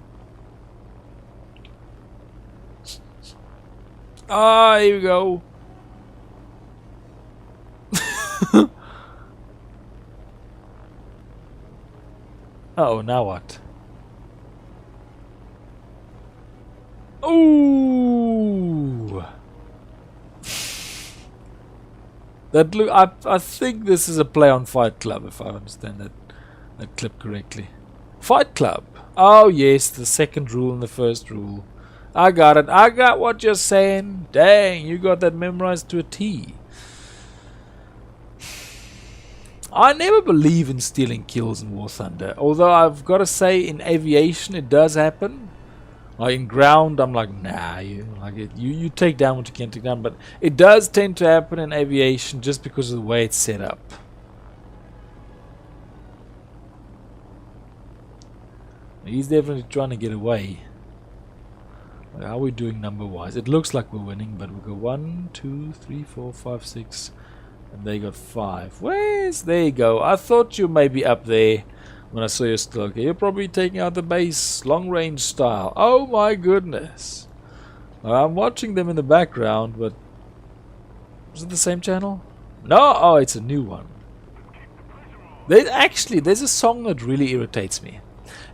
Ah, here we go. Oh, now what? Ooh. That look. I think this is a play on Fight Club, if I understand that clip correctly. Fight Club. Oh yes, the second rule and the first rule. I got it. I got what you're saying. Dang, you got that memorized to a T. I never believe in stealing kills in War Thunder. Although I've got to say, in aviation it does happen. Like in ground, I'm like, nah, you take down what you can take down. But it does tend to happen in aviation just because of the way it's set up. He's definitely trying to get away. How are we doing number-wise? It looks like we're winning, but we go 1, 2, 3, 4, 5, 6, and they got 5. There you go. I thought you may be up there when I saw you still. Okay, you're probably taking out the base, long-range style. Oh my goodness! I'm watching them in the background, but is it the same channel? No. Oh, it's a new one. There's a song that really irritates me.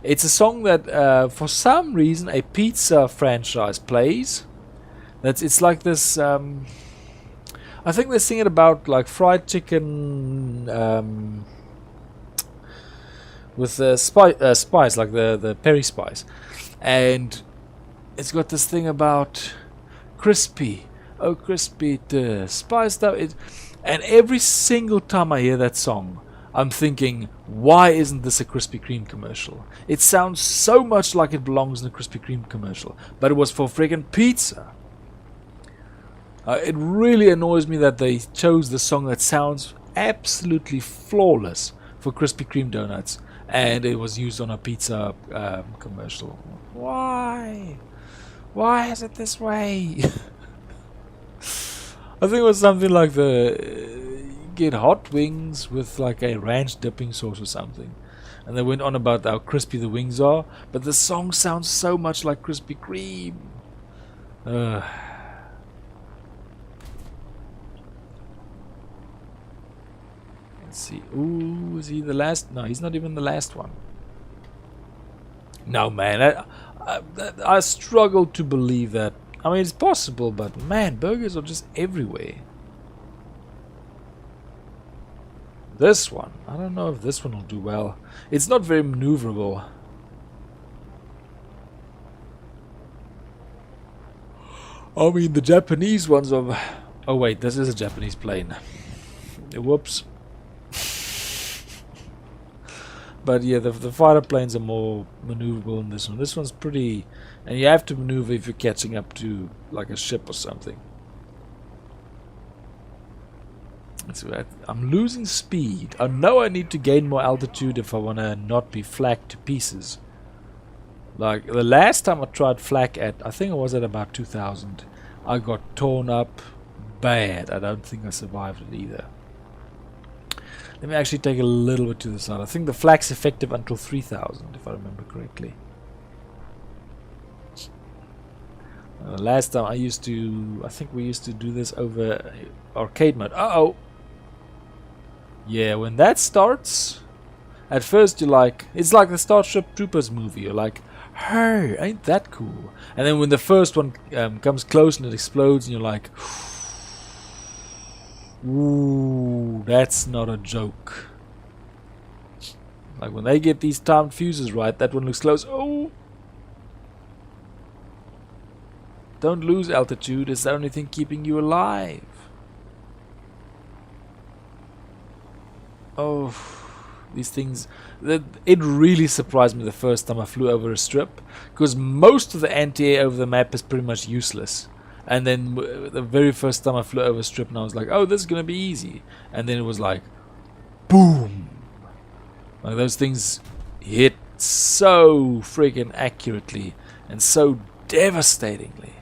It's a song that, for some reason, a pizza franchise plays. It's like this. I think they're singing about like fried chicken with spice, like the peri spice, and it's got this thing about crispy. Oh, crispy, spiced up. And every single time I hear that song, I'm thinking, why isn't this a Krispy Kreme commercial? It sounds so much like it belongs in a Krispy Kreme commercial, but it was for friggin' pizza. It really annoys me that they chose the song that sounds absolutely flawless for Krispy Kreme donuts, and it was used on a pizza commercial. Why? Why is it this way? I think it was something like you get hot wings with like a ranch dipping sauce or something. And they went on about how crispy the wings are, but the song sounds so much like Krispy Kreme. Let's see. Ooh, is he the last? No, he's not even the last one. No, man. I struggle to believe that. I mean, it's possible, but man, burgers are just everywhere. This one. I don't know if this one will do well. It's not very maneuverable. I mean, the Japanese ones are... Oh, wait, this is a Japanese plane. Whoops. But yeah, the fighter planes are more maneuverable in this one. This one's pretty... And you have to maneuver if you're catching up to like a ship or something. So I'm losing speed. I know I need to gain more altitude if I want to not be flaked to pieces. Like the last time I tried flak at, I think I was at about 2000. I got torn up bad. I don't think I survived it either. Let me actually take a little bit to the side. I think the flak's effective until 3000 if I remember correctly. Last time I think we used to do this over arcade mode. Uh-oh! Yeah, when that starts, at first you're like, it's like the Starship Troopers movie. You're like, hey, ain't that cool? And then when the first one comes close and it explodes, and you're like, ooh, that's not a joke. Like when they get these timed fuses right, that one looks close. Oh! Don't lose altitude, it's the only thing keeping you alive. Oh, these things. It really surprised me the first time I flew over a strip, because most of the anti-air over the map is pretty much useless. And then the very first time I flew over a strip, and I was like, oh, this is going to be easy. And then it was like, boom! Like those things hit so freaking accurately and so devastatingly.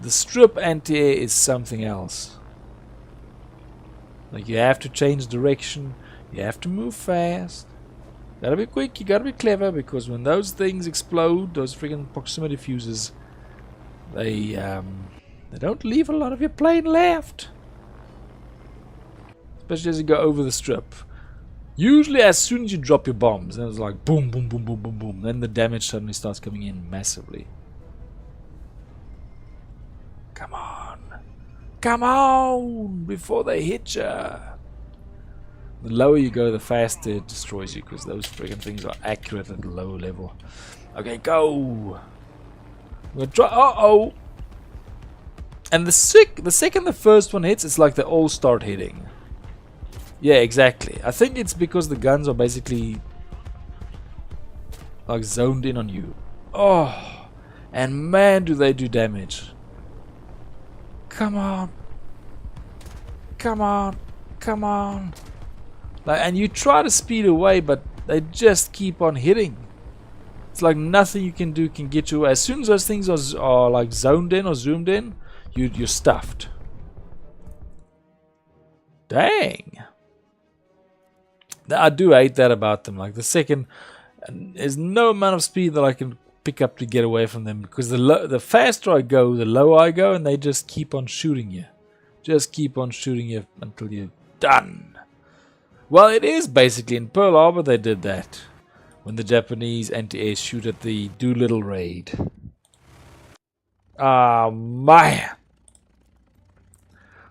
The strip anti-air is something else. Like you have to change direction, you have to move fast. Gotta be quick, you gotta be clever, because when those things explode, those freaking proximity fuses, they don't leave a lot of your plane left. Especially as you go over the strip. Usually as soon as you drop your bombs, and it's like boom, boom, boom, boom, boom, boom, then the damage suddenly starts coming in massively. Come on. Come on! Before they hit ya! The lower you go, the faster it destroys you, because those friggin' things are accurate at the lower level. Okay, go! I'm gonna try. Uh-oh! And the second the first one hits, it's like they all start hitting. Yeah, exactly. I think it's because the guns are basically like zoned in on you. Oh! And man, do they do damage. Come on. Come on. Come on. Like, and you try to speed away, but they just keep on hitting. It's like nothing you can do can get you away. As soon as those things are like zoned in or zoomed in, you're stuffed. Dang. I do hate that about them. Like the second, there's no amount of speed that I can pick up to get away from them, because the faster I go, the lower I go, and they just keep on shooting you. Just keep on shooting you until you're done. Well, it is basically in Pearl Harbor they did that when the Japanese anti-air shoot at the Doolittle raid. Ah, man.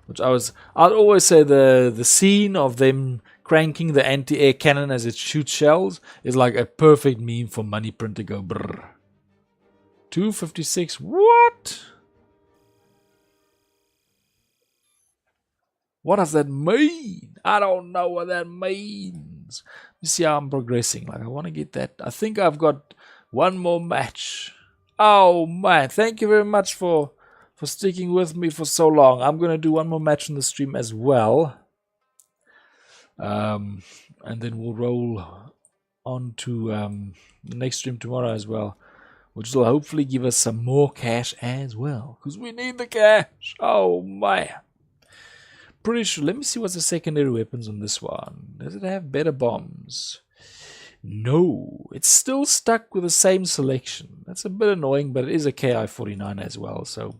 Which I'd always say the scene of them cranking the anti-air cannon as it shoots shells is like a perfect meme for Money Print to go brrr. 256, what? What does that mean? I don't know what that means. You see how I'm progressing. Like I want to get that. I think I've got one more match. Oh man, thank you very much for sticking with me for so long. I'm gonna do one more match on the stream as well. And then we'll roll on to the next stream tomorrow as well, which will hopefully give us some more cash as well, because we need the cash. Oh man. Pretty sure. Let me see what's the secondary weapons on this one. Does it have better bombs? No, it's still stuck with the same selection. That's a bit annoying, but it is a KI-49 as well, so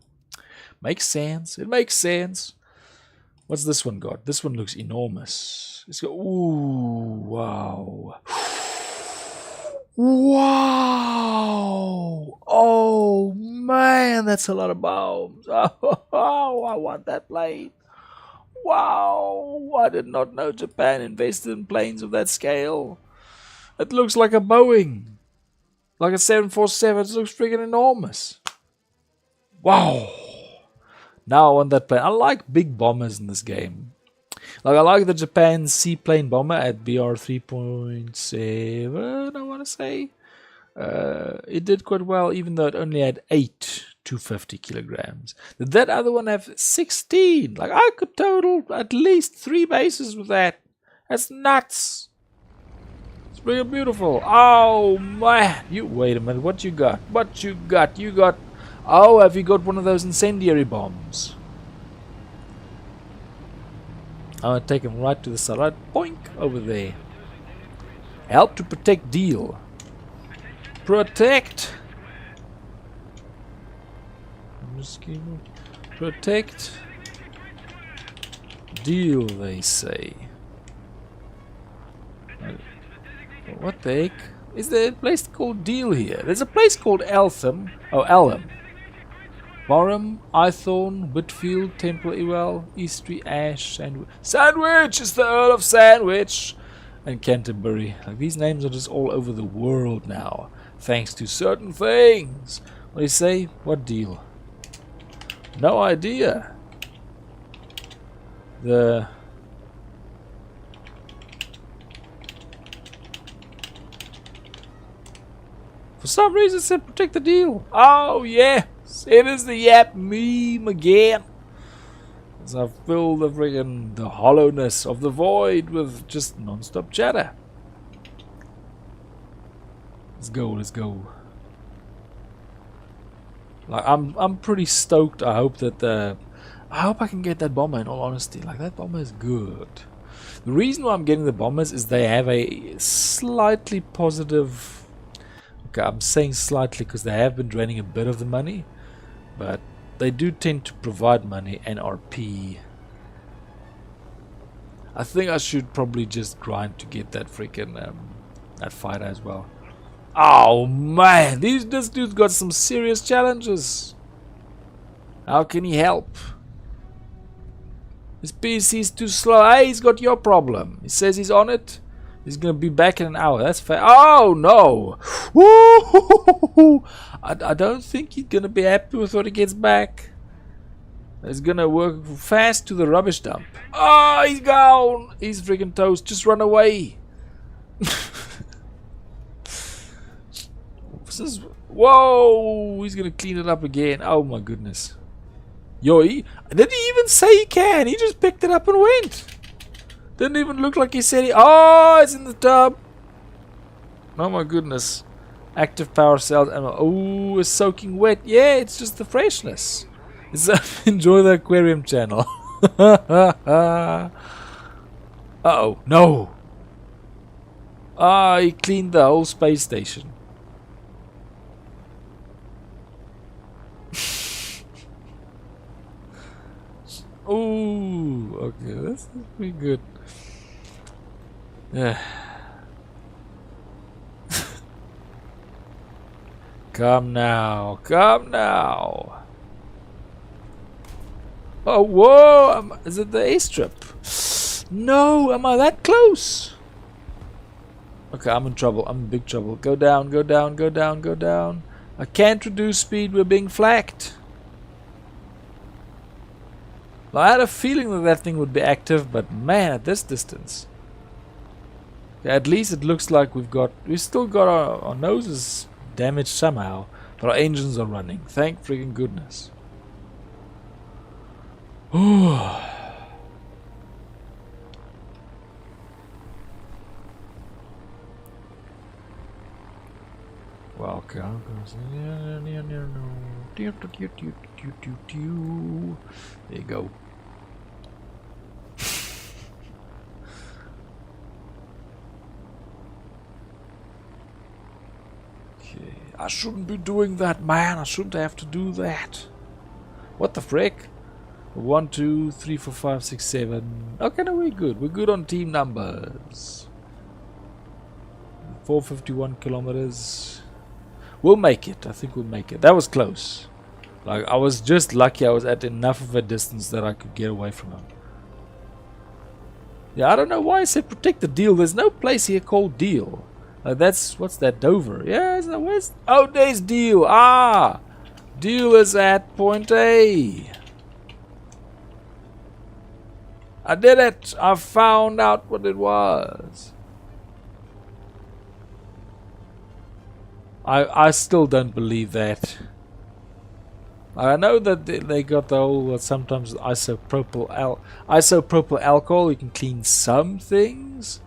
makes sense. It makes sense. What's this one got? This one looks enormous. It's got, ooh, wow. Wow! Oh man, that's a lot of bombs. Oh, I want that plane. Wow! I did not know Japan invested in planes of that scale. It looks like a Boeing. Like a 747. It looks freaking enormous. Wow! Now I want that plane. I like big bombers in this game. Like I like the Japan seaplane bomber at BR 3.7, I want to say. It did quite well, even though it only had 8 250 kilograms. Did that other one have 16? Like I could total at least 3 bases with that. That's nuts. It's really beautiful. Oh man, you wait a minute. What you got? What you got? You got. Oh, have you got one of those incendiary bombs? I'm gonna take him right to the side. Right, boink over there. Help to protect deal. Protect. Protect. Deal, they say. What the heck? Is there a place called Deal here? There's a place called Eltham. Oh, Eltham. Borum, Ithorn, Whitfield, Temple Ewell, Eastry, Ash, Sandwich is the Earl of Sandwich, and Canterbury. Like these names are just all over the world now, thanks to certain things. What do you say? What deal? No idea. For some reason it said protect the deal. Oh yeah. It is the Yap meme again. As I fill the hollowness of the void with just non-stop chatter. Let's go, let's go. Like I'm pretty stoked. I hope I can get that bomber, in all honesty. Like that bomber is good. The reason why I'm getting the bombers is they have a slightly positive. Okay, I'm saying slightly because they have been draining a bit of the money. But they do tend to provide money and RP. I think I should probably just grind to get that freaking that fighter as well. Oh man, this dude's got some serious challenges. How can he help? His PC is too slow. Hey, he's got your problem. He says he's on it. He's gonna be back in an hour. That's fair. Oh no! Woo! I don't think he's gonna be happy with what he gets back. He's gonna work fast to the rubbish dump. Oh, he's gone! He's freaking toast. Just run away. Whoa! He's gonna clean it up again. Oh my goodness. Yo, did he even say he can? He just picked it up and went. Didn't even look like he said oh, it's in the tub. Oh my goodness. Active power cells. Oh, it's soaking wet. Yeah, it's just the freshness. Enjoy the aquarium channel. Uh-oh. No. Ah, he cleaned the whole space station. Oh, okay. That's pretty good. Yeah. Come now. Come now. Oh, whoa. Is it the airstrip? No. Am I that close? Okay, I'm in trouble. I'm in big trouble. Go down, go down, go down, go down. I can't reduce speed. We're being flacked. I had a feeling that that thing would be active, but man, at this distance. At least it looks like we've still got our noses damaged somehow, but our engines are running. Thank freaking goodness. Welcome. There you go. Okay. I shouldn't be doing that, man. I shouldn't have to do that. What the frick? 1, 2, 3, 4, 5, 6, 7. Okay, no, we're good. We're good on team numbers. 451 kilometers. We'll make it. I think we'll make it. That was close. Like, I was just lucky I was at enough of a distance that I could get away from him. Yeah, I don't know why I said protect the deal. There's no place here called Deal. That's, what's that, Dover? Yeah, isn't that, where's, oh, there's Deal. Ah! Deal is at point A. I did it! I found out what it was. I still don't believe that. I know that they got the whole sometimes isopropyl alcohol. You can clean some things.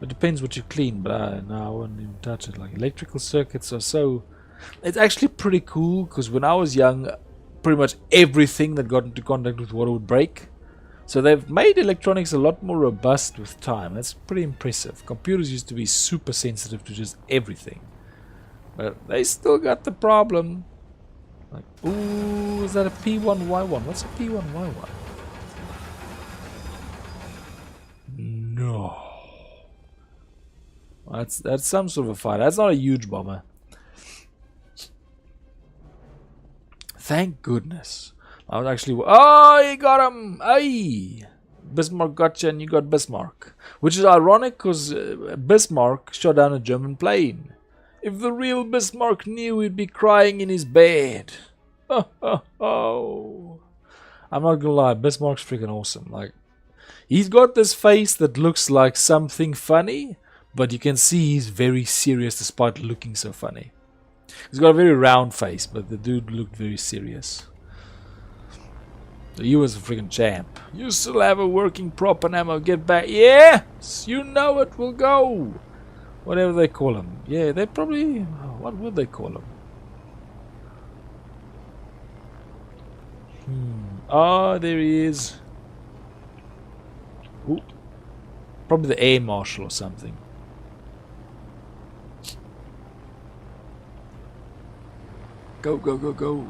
It depends what you clean, but no, I wouldn't even touch it. Like electrical circuits are so. It's actually pretty cool because when I was young, pretty much everything that got into contact with water would break. So they've made electronics a lot more robust with time. That's pretty impressive. Computers used to be super sensitive to just everything. But they still got the problem. Like, ooh, is that a P1Y1? What's a P1Y1? No. That's some sort of a fighter. That's not a huge bomber. Thank goodness. I was actually... Oh, you got him! Aye! Bismarck got you and you got Bismarck. Which is ironic because Bismarck shot down a German plane. If the real Bismarck knew, he'd be crying in his bed. Oh. I'm not gonna lie, Bismarck's freaking awesome. Like, he's got this face that looks like something funny, but you can see he's very serious despite looking so funny. He's got a very round face, but the dude looked very serious. So he was a freaking champ. You still have a working prop and ammo. Get back. Yes! You know it will go! Whatever they call him. Yeah, they probably... What would they call him? Oh, there he is. Ooh. Probably the air marshal or something. Go, go, go, go.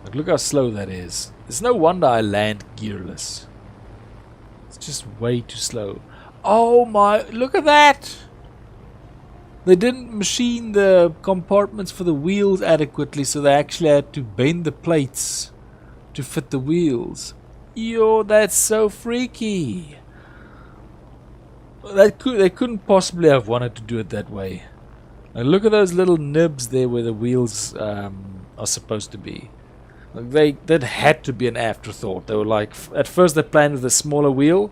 Like, look how slow that is. It's no wonder I land gearless. It's just way too slow. Oh my, look at that! They didn't machine the compartments for the wheels adequately, so they actually had to bend the plates to fit the wheels. Yo, that's so freaky! They couldn't possibly have wanted to do it that way. Like, look at those little nibs there where the wheels are supposed to be. Like, that had to be an afterthought. They were like, at first they planned with a smaller wheel,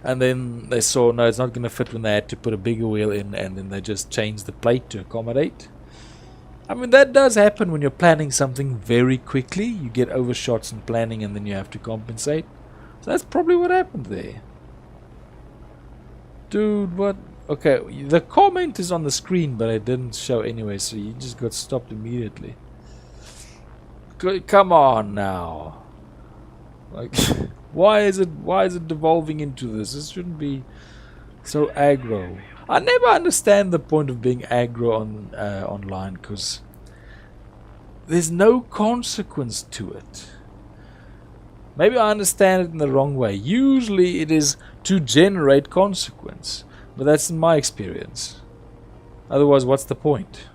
and then they saw, no, it's not going to fit when they had to put a bigger wheel in, and then they just changed the plate to accommodate. I mean, that does happen when you're planning something very quickly. You get overshots in planning, and then you have to compensate. So that's probably what happened there. Dude, what? Okay, the comment is on the screen, but it didn't show anyway, so you just got stopped immediately. Come on now. Like, why is it devolving into this? This shouldn't be so aggro. I never understand the point of being aggro on online, because there's no consequence to it. Maybe I understand it in the wrong way. Usually it is to generate consequence, but that's in my experience. Otherwise, what's the point?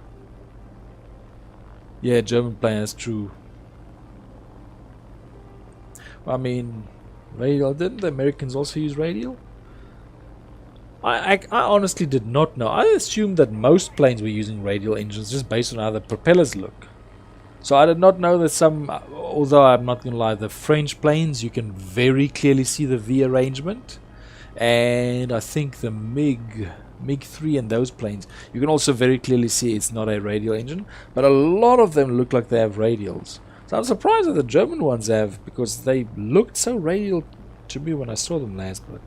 Yeah, German plane, that's true. I mean, radial. Didn't the Americans also use radial? I honestly did not know. I assumed that most planes were using radial engines just based on how the propellers look. So I did not know that some, although I'm not going to lie, the French planes, you can very clearly see the V arrangement. And I think the MiG-3 and those planes, you can also very clearly see it's not a radial engine. But a lot of them look like they have radials. So I'm surprised that the German ones have, because they looked so radial to me when I saw them last. But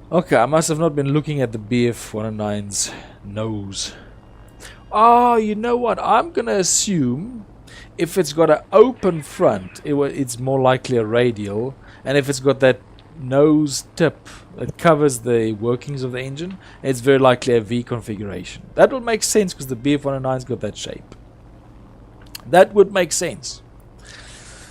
Okay, I must have not been looking at the BF-109's nose. Oh, you know what? I'm going to assume if it's got an open front, it's more likely a radial. And if it's got that nose tip that covers the workings of the engine, it's very likely a V configuration. That would make sense because the BF-109's got that shape. That would make sense.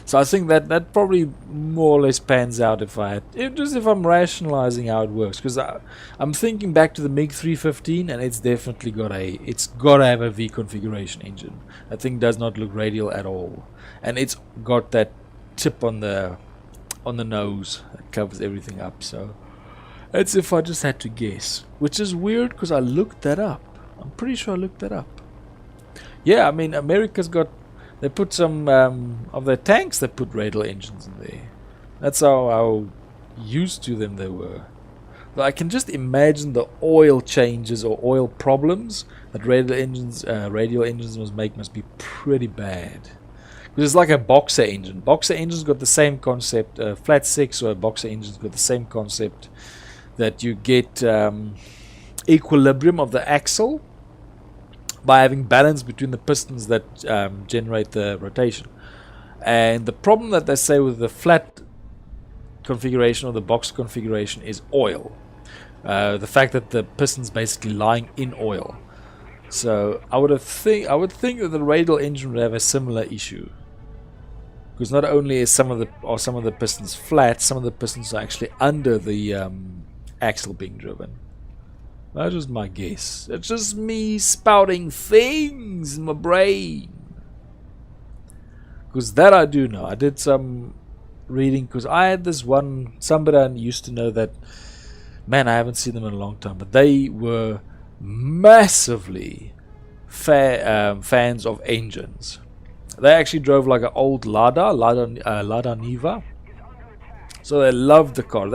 So I think that probably more or less pans out if I'm rationalizing how it works, because I'm thinking back to the MiG 315 and it's definitely got to have a V configuration engine. That thing does not look radial at all, and it's got that tip on the nose that covers everything up. So that's if I just had to guess, which is weird because I looked that up. I'm pretty sure I looked that up. Yeah, I mean America's got. They put some of their tanks. They put radial engines in there. That's how used to them they were. But I can just imagine the oil changes or oil problems that radial engines must be pretty bad. Because it's like a boxer engine. Boxer engines got the same concept. Flat six or a boxer engine's got the same concept, that you get equilibrium of the axle by having balance between the pistons that generate the rotation. And the problem that they say with the flat configuration or the box configuration is oil. The fact that the piston's basically lying in oil. So I would think that the radial engine would have a similar issue. Because not only is some of the pistons flat, some of the pistons are actually under the axle being driven. That's just my guess. It's just me spouting things in my brain. Because that I do know. I did some reading because I had this one. Somebody used to know that. Man, I haven't seen them in a long time. But they were massively fans of engines. They actually drove like an old Lada Niva. So they loved the car.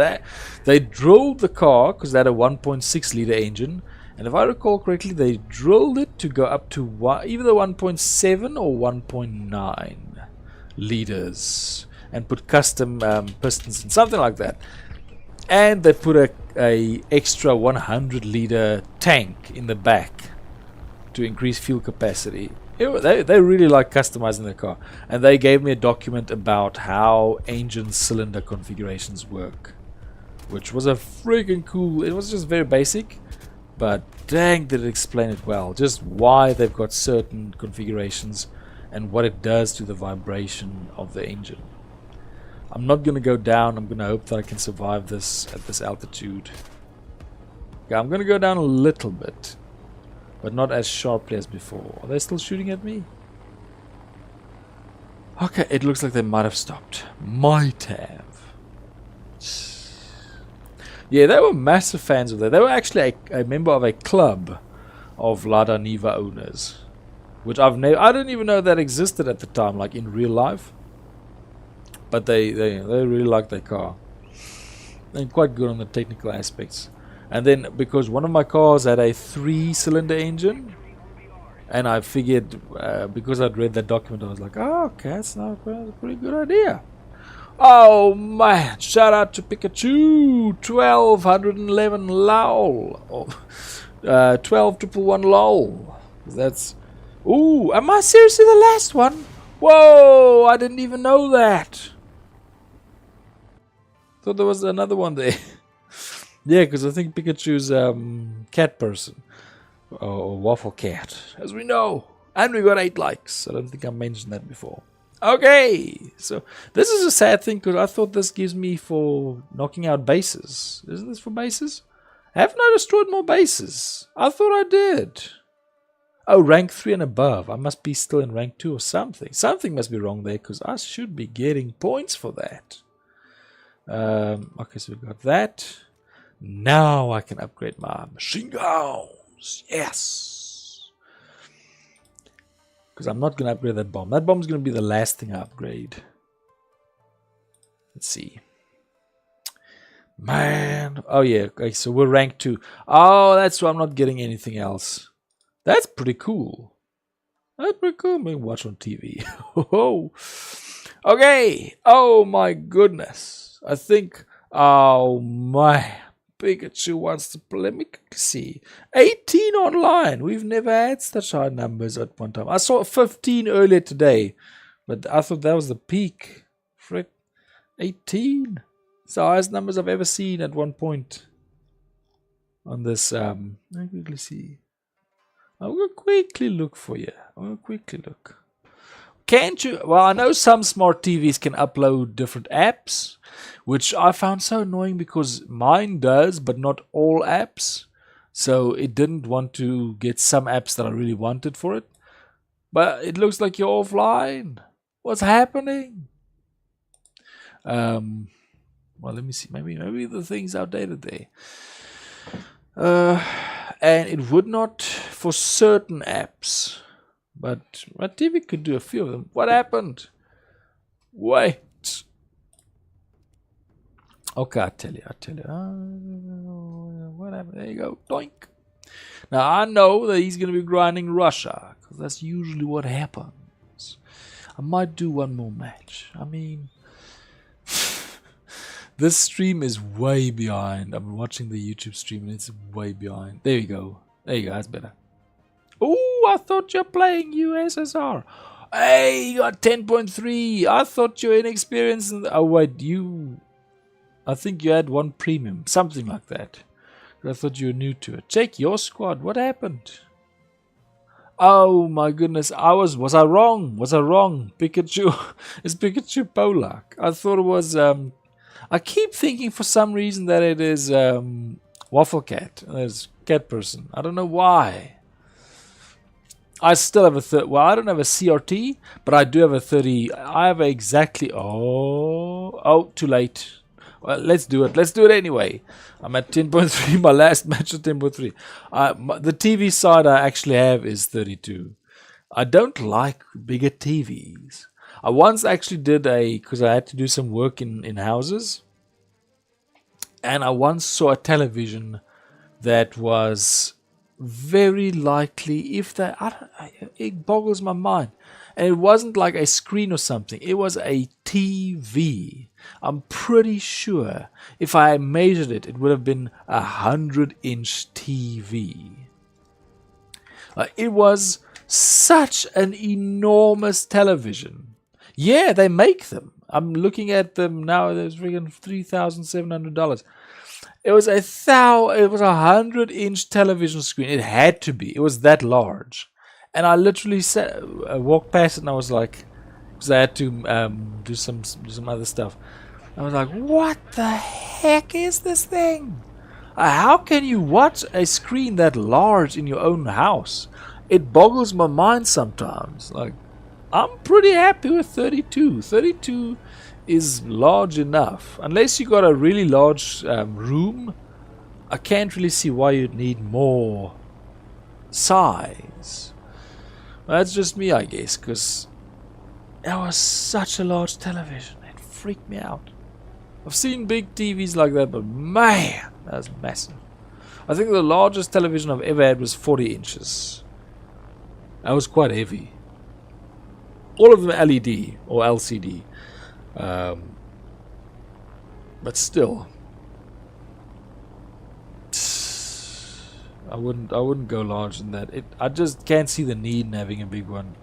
They drilled the car because they had a 1.6 liter engine, and if I recall correctly, they drilled it to go up to either 1.7 or 1.9 liters, and put custom pistons and something like that. And they put a extra 100 liter tank in the back to increase fuel capacity. They really like customizing the car, and they gave me a document about how engine cylinder configurations work, which was a freaking cool. It was just very basic, but dang did it explain it well, just why they've got certain configurations and what it does to the vibration of the engine. I'm not gonna go down. I'm gonna hope that I can survive this at this altitude. Okay, I'm gonna go down a little bit, but not as sharply as before. Are they still shooting at me? Okay, it looks like they might have stopped. Might have. Yeah, they were massive fans of that. They were actually a member of a club of Lada Niva owners, which I didn't even know that existed at the time, like in real life. But they really liked their car. And quite good on the technical aspects. And then because one of my cars had a 3-cylinder engine, and I figured because I'd read that document, I was like, oh, okay, that's a pretty good idea. Oh man, shout out to Pikachu, 1211 lol, 12111 lol. That's, ooh, am I seriously the last one? Whoa, I didn't even know that. Thought there was another one there. Yeah, because I think Pikachu's cat person. Or waffle cat, as we know. And we got 8 likes. I don't think I mentioned that before. Okay, so this is a sad thing because I thought this gives me for knocking out bases. Isn't this for bases? Haven't I destroyed more bases? I thought I did. Oh, rank 3 and above. I must be still in rank 2 or something. Something must be wrong there because I should be getting points for that. Okay, so we got that. Now I can upgrade my machine guns. Yes. Because I'm not going to upgrade that bomb. That bomb is going to be the last thing I upgrade. Let's see. Man. Oh, yeah. Okay, so we're rank 2. Oh, that's why I'm not getting anything else. That's pretty cool. That's pretty cool. Maybe watch on TV. Okay. Oh, my goodness. I think... Oh, my... Pikachu wants to play. Let me see. 18 online. We've never had such high numbers at one time. I saw 15 earlier today, but I thought that was the peak. Frick. 18. It's the highest numbers I've ever seen at one point on this. Let me quickly see. I'm going to quickly look for you. I'm going to quickly look. Can't you? Well, I know some smart TVs can upload different apps, which I found so annoying because mine does, but not all apps. So it didn't want to get some apps that I really wanted for it. But it looks like you're offline. What's happening? Well, let me see. Maybe the thing's outdated there. And it would not for certain apps. But my TV could do a few of them. What happened? Wait. Okay, I'll tell you. What happened? There you go. Doink. Now, I know that he's going to be grinding Russia. Because that's usually what happens. I might do one more match. I mean... This stream is way behind. I'm watching the YouTube stream and it's way behind. There you go. That's better. Oh, I thought you're playing USSR. Hey, you got 10.3. I thought you're inexperienced. Oh, wait, I think you had one premium. Something like that. I thought you were new to it. Check your squad. What happened? Oh, my goodness. Was I wrong? Pikachu. Is Pikachu Polak? I thought it was... I keep thinking for some reason that it is Waffle Cat. There's Cat Person. I don't know why. I still have I don't have a CRT, but I do have a 30. I have exactly. Oh, too late. Well, let's do it. Let's do it anyway. I'm at 10.3. My last match was 10.3. The TV side I actually have is 32. I don't like bigger TVs. I once actually did because I had to do some work in houses. And I once saw a television that was very likely, it boggles my mind. And it wasn't like a screen or something. It was a TV. I'm pretty sure if I measured it, it would have been 100-inch TV. It was such an enormous television. Yeah, they make them. I'm looking at them now. There's freaking $3,700. It was a 100-inch television screen. It had to be. It was that large. And I literally walked past it and I was like, because I had to do some other stuff. I was like, what the heck is this thing? How can you watch a screen that large in your own house? It boggles my mind sometimes. Like, I'm pretty happy with 32. 32 is large enough. Unless you got a really large room, I can't really see why you'd need more size. That's just me, I guess, because it was such a large television. It freaked me out. I've seen big TVs like that, but man, that was massive. I think the largest television I've ever had was 40 inches. That was quite heavy. All of them LED or LCD. But still, I wouldn't go larger than that. I just can't see the need in having a big one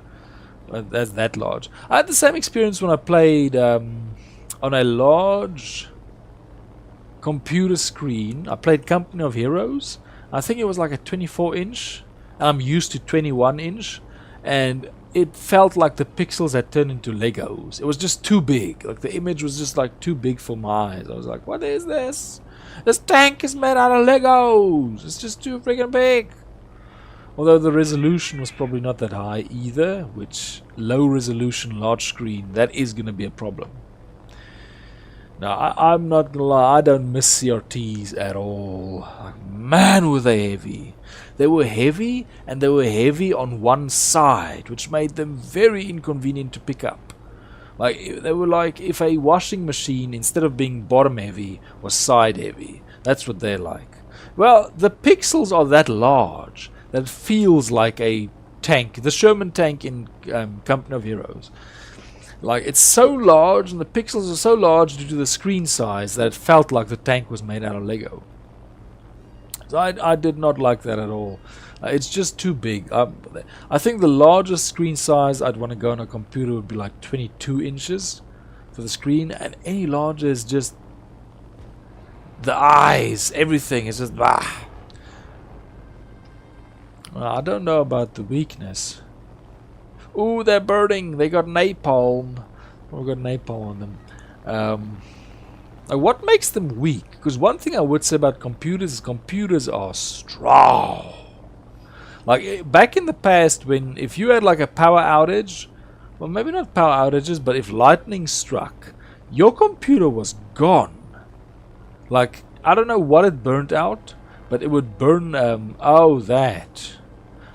that's that large. I had the same experience when I played on a large computer screen. I played Company of Heroes. I think it was like a 24-inch. I'm used to 21-inch, and it felt like the pixels had turned into Legos. It was just too big. Like the image was just like too big for my eyes. I was like, what is this? This tank is made out of Legos. It's just too freaking big. Although the resolution was probably not that high either, which low resolution, large screen, that is going to be a problem. Now, I'm not going to lie, I don't miss CRTs at all. Like, man, were they heavy. They were heavy, and they were heavy on one side, which made them very inconvenient to pick up. Like, they were like if a washing machine, instead of being bottom heavy, was side heavy. That's what they're like. Well, the pixels are that large that it feels like a tank. The Sherman tank in Company of Heroes. Like, it's so large, and the pixels are so large due to the screen size that it felt like the tank was made out of Lego. So I did not like that at all. It's just too big. I think the largest screen size I'd want to go on a computer would be like 22 inches for the screen, and any larger is just the eyes, everything is just bah. Well, I don't know about the weakness. Ooh, they're burning. They got napalm. We got napalm on them. What makes them weak? Because one thing I would say about computers is computers are strong. Like back in the past, if you had like a power outage, well, maybe not power outages, but if lightning struck, your computer was gone. Like, I don't know what it burnt out, but it would burn. Oh, that.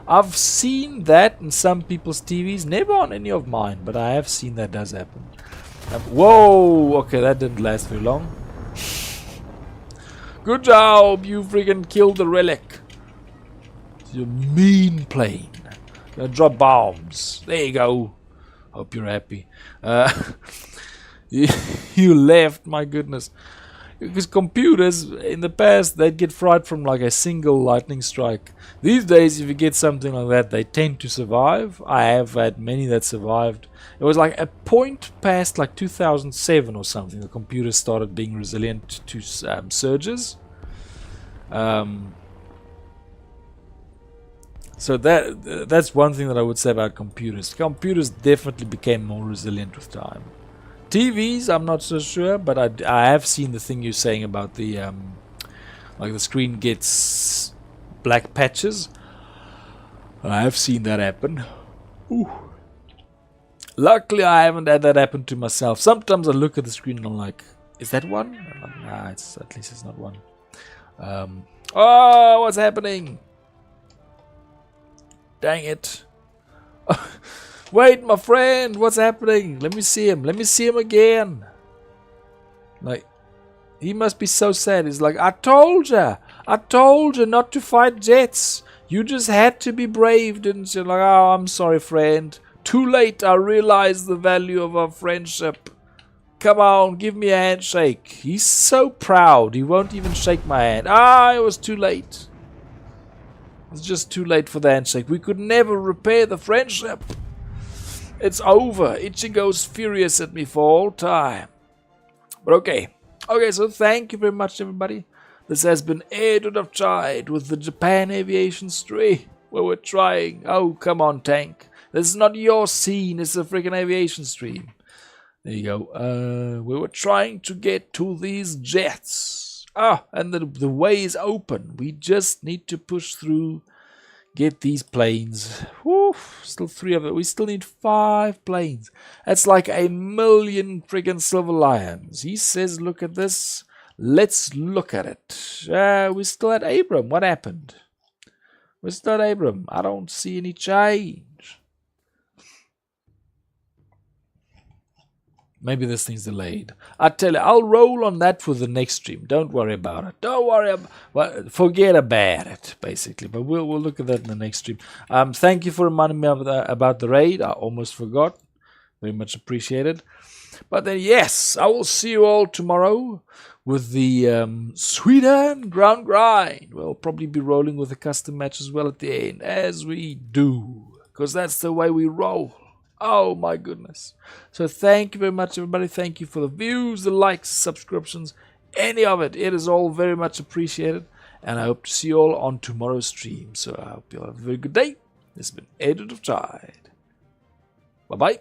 I've seen that in some people's TVs, never on any of mine, but I have seen that does happen. Whoa! Okay, that didn't last very long. Good job! You freaking killed the relic. You mean plane. Drop bombs. There you go. Hope you're happy. You left, my goodness. Because computers, in the past, they'd get fried from like a single lightning strike. These days, if you get something like that, they tend to survive. I have had many that survived. It was like a point past like 2007 or something. The computers started being resilient to surges. So that's one thing that I would say about computers. Computers definitely became more resilient with time. TVs, I'm not so sure, but I have seen the thing you're saying about the like the screen gets black patches. I have seen that happen. Ooh. Luckily, I haven't had that happen to myself. Sometimes I look at the screen and I'm like, is that one? Nah, at least it's not one. Oh, what's happening? Dang it. Wait, my friend, what's happening? Let me see him. Let me see him again. Like, he must be so sad. He's like, I told you not to fight jets. You just had to be brave, didn't you? Like, oh, I'm sorry, friend. Too late, I realized the value of our friendship. Come on, give me a handshake. He's so proud, he won't even shake my hand. Ah, it was too late. It's just too late for the handshake. We could never repair the friendship. It's over. Ichigo's furious at me for all time. But okay. Okay, so thank you very much, everybody. This has been Edward of Chide with the Japan Aviation Stream, where we're trying. Oh, come on, tank. This is not your scene. It's a freaking aviation stream. There you go. We were trying to get to these jets. Ah, and the way is open. We just need to push through. Get these planes. Whew, still 3 of it. We still need 5 planes. That's like 1,000,000 friggin' silver lions. He says, look at this. Let's look at it. We're still at Abram. What happened? We're still at Abram. I don't see any change. Maybe this thing's delayed. I tell you, I'll roll on that for the next stream. Don't worry about it. Don't worry forget about it, basically. But we'll look at that in the next stream. Thank you for reminding me about the raid. I almost forgot. Very much appreciated. But then, yes, I will see you all tomorrow with the Sweden Ground Grind. We'll probably be rolling with a custom match as well at the end, as we do. Because that's the way we roll. Oh my goodness. So thank you very much, everybody. Thank you for the views, the likes, subscriptions, any of it. It is all very much appreciated. And I hope to see you all on tomorrow's stream. So I hope you all have a very good day. This has been Edward of Chide. Bye-bye.